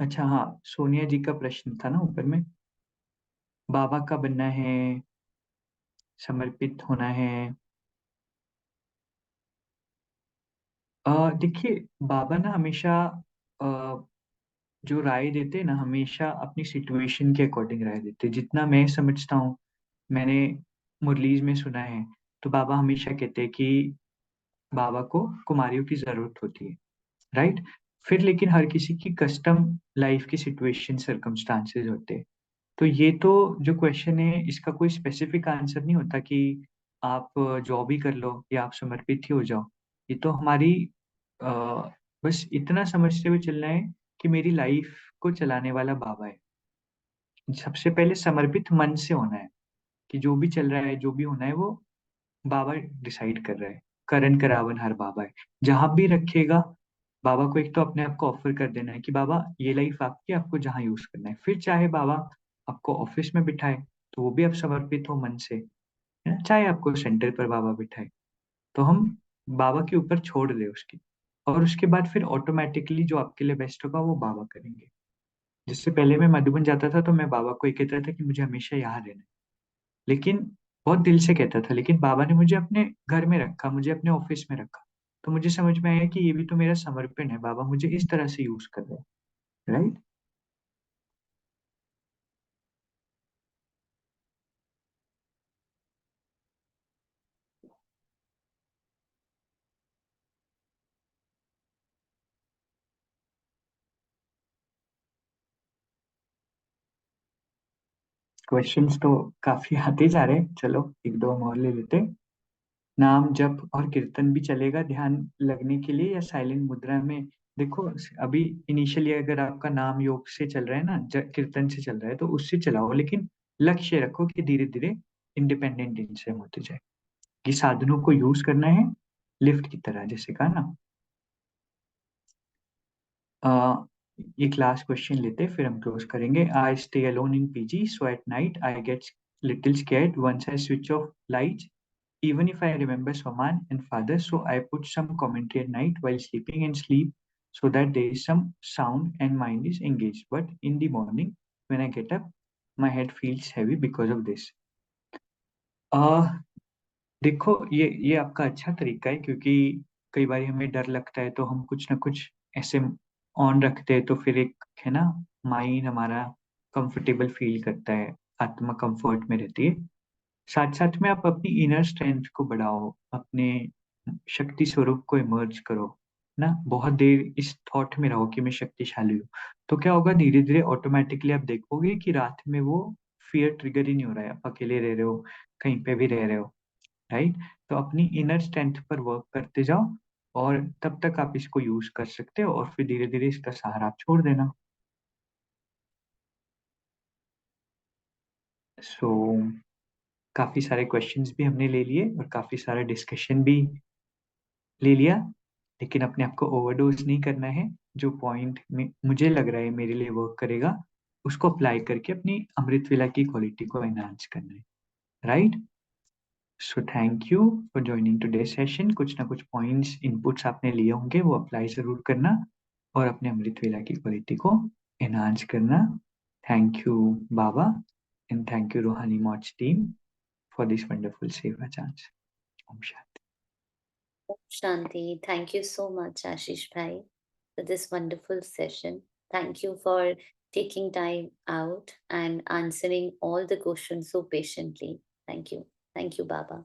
अच्छा हाँ, सोनिया जी का प्रश्न था ना ऊपर में, बाबा का बनना है, समर्पित होना है। देखिए, बाबा ना हमेशा जो राय देते हैं ना, हमेशा अपनी सिचुएशन के अकॉर्डिंग राय देते हैं। जितना मैं समझता हूँ, मैंने मुरलीज में सुना है, तो बाबा हमेशा कहते हैं कि बाबा को कुमारियों की जरूरत होती है, राइट? फिर लेकिन हर किसी की कस्टम लाइफ की सिचुएशन सर्कमस्टांसेस होते हैं। तो ये तो जो क्वेश्चन है, इसका कोई स्पेसिफिक आंसर नहीं होता कि आप जॉब ही कर लो या आप समर्पित ही हो जाओ। ये तो हमारी अ, बस इतना समझते हुए चलना है कि मेरी लाइफ को चलाने वाला बाबा है। सबसे पहले समर्पित मन से होना है कि जो भी चल रहा है, जो भी होना है, वो बाबा डिसाइड कर रहा है। करण करावन हर बाबा है। जहां भी रखेगा, बाबा को एक तो अपने आप को ऑफर कर देना है कि बाबा ये लाइफ आपकी, आपको जहां यूज करना है। फिर चाहे बाबा आपको ऑफिस में बिठाए तो वो भी आप समर्पित हो मन से, है ना? चाहे आपको सेंटर पर बाबा बिठाए तो हम बाबा के ऊपर छोड़ दे उसकी, और उसके बाद फिर ऑटोमेटिकली जो आपके लिए बेस्ट होगा वो बाबा करेंगे। जिससे पहले मैं मधुबन जाता था तो मैं बाबा को ये कहता था कि मुझे हमेशा यहाँ रहना है, लेकिन बहुत दिल से कहता था। लेकिन बाबा ने मुझे अपने घर में रखा, मुझे अपने ऑफिस में रखा, तो मुझे समझ में आया कि ये भी तो मेरा समर्पण है, बाबा मुझे इस तरह से यूज कर रहे हैं, राइट? क्वेश्चंस तो काफी आते जा रहे हैं, चलो एक दो हम और ले लेते हैं। नाम जप और कीर्तन भी चलेगा ध्यान लगने के लिए, या साइलेंट मुद्रा में? देखो, अभी इनिशियली अगर आपका नाम योग से चल रहा है ना, कीर्तन से चल रहा है, तो उससे चलाओ, लेकिन लक्ष्य रखो कि धीरे धीरे इंडिपेंडेंट इनसे हम होते जाए, कि साधनों को यूज करना है लिफ्ट की तरह, जैसे कहा ना। एक लास्ट क्वेश्चन लेते हैं, फिर हम क्लोज करेंगे। I stay alone in PG, so at night I get little scared once I switch off lights, even if I remember Swaman and father, so I put some commentary at night while sleeping and sleep so that there is some sound and mind is engaged. But in the morning, when I get up, my head feels heavy because of this. Uh, देखो, ये आपका अच्छा तरीका है, क्योंकि कई बार हमें डर लगता है तो हम कुछ ना कुछ ऐसे ऑन रखते हैं, तो फिर एक है ना, माइंड हमारा कंफर्टेबल फील करता है, आत्मा कंफर्ट में रहती है। साथ साथ में आप अपनी इनर स्ट्रेंथ को बढ़ाओ, अपने शक्ति स्वरूप को इमर्ज करो ना। बहुत देर इस थॉट में रहो कि मैं शक्तिशाली हूँ, तो क्या होगा, धीरे धीरे ऑटोमेटिकली आप देखोगे कि रात में वो फियर ट्रिगर ही नहीं हो रहा है, आप अकेले रह रहे हो, कहीं पे भी रह रहे हो, राइट? तो अपनी इनर स्ट्रेंथ पर वर्क करते जाओ, और तब तक आप इसको यूज कर सकते हो, और फिर धीरे धीरे इसका सहारा आप छोड़ देना। सो काफी सारे क्वेश्चंस भी हमने ले लिए और काफी सारा डिस्कशन भी ले लिया, लेकिन अपने आप को ओवरडोज नहीं करना है। जो पॉइंट में मुझे लग रहा है मेरे लिए वर्क करेगा, उसको अप्लाई करके अपनी अमृत वेला की क्वालिटी को एनहांस करना है, right? So thank you for joining today session. कुछ ना कुछ पॉइंट्स इनपुट्स आपने लिए होंगे, वो अप्लाई जरूर करना और अपने अमृत वेला की क्वालिटी को एनहांस करना। Thank you Baba, and thank you Ruhani मॉच team for this wonderful seva chance. Om Shanti. Shanti, thank you so much, Ashish Bhai, for this wonderful session. Thank you for taking time out and answering all the questions so patiently. Thank you. Thank you, Baba.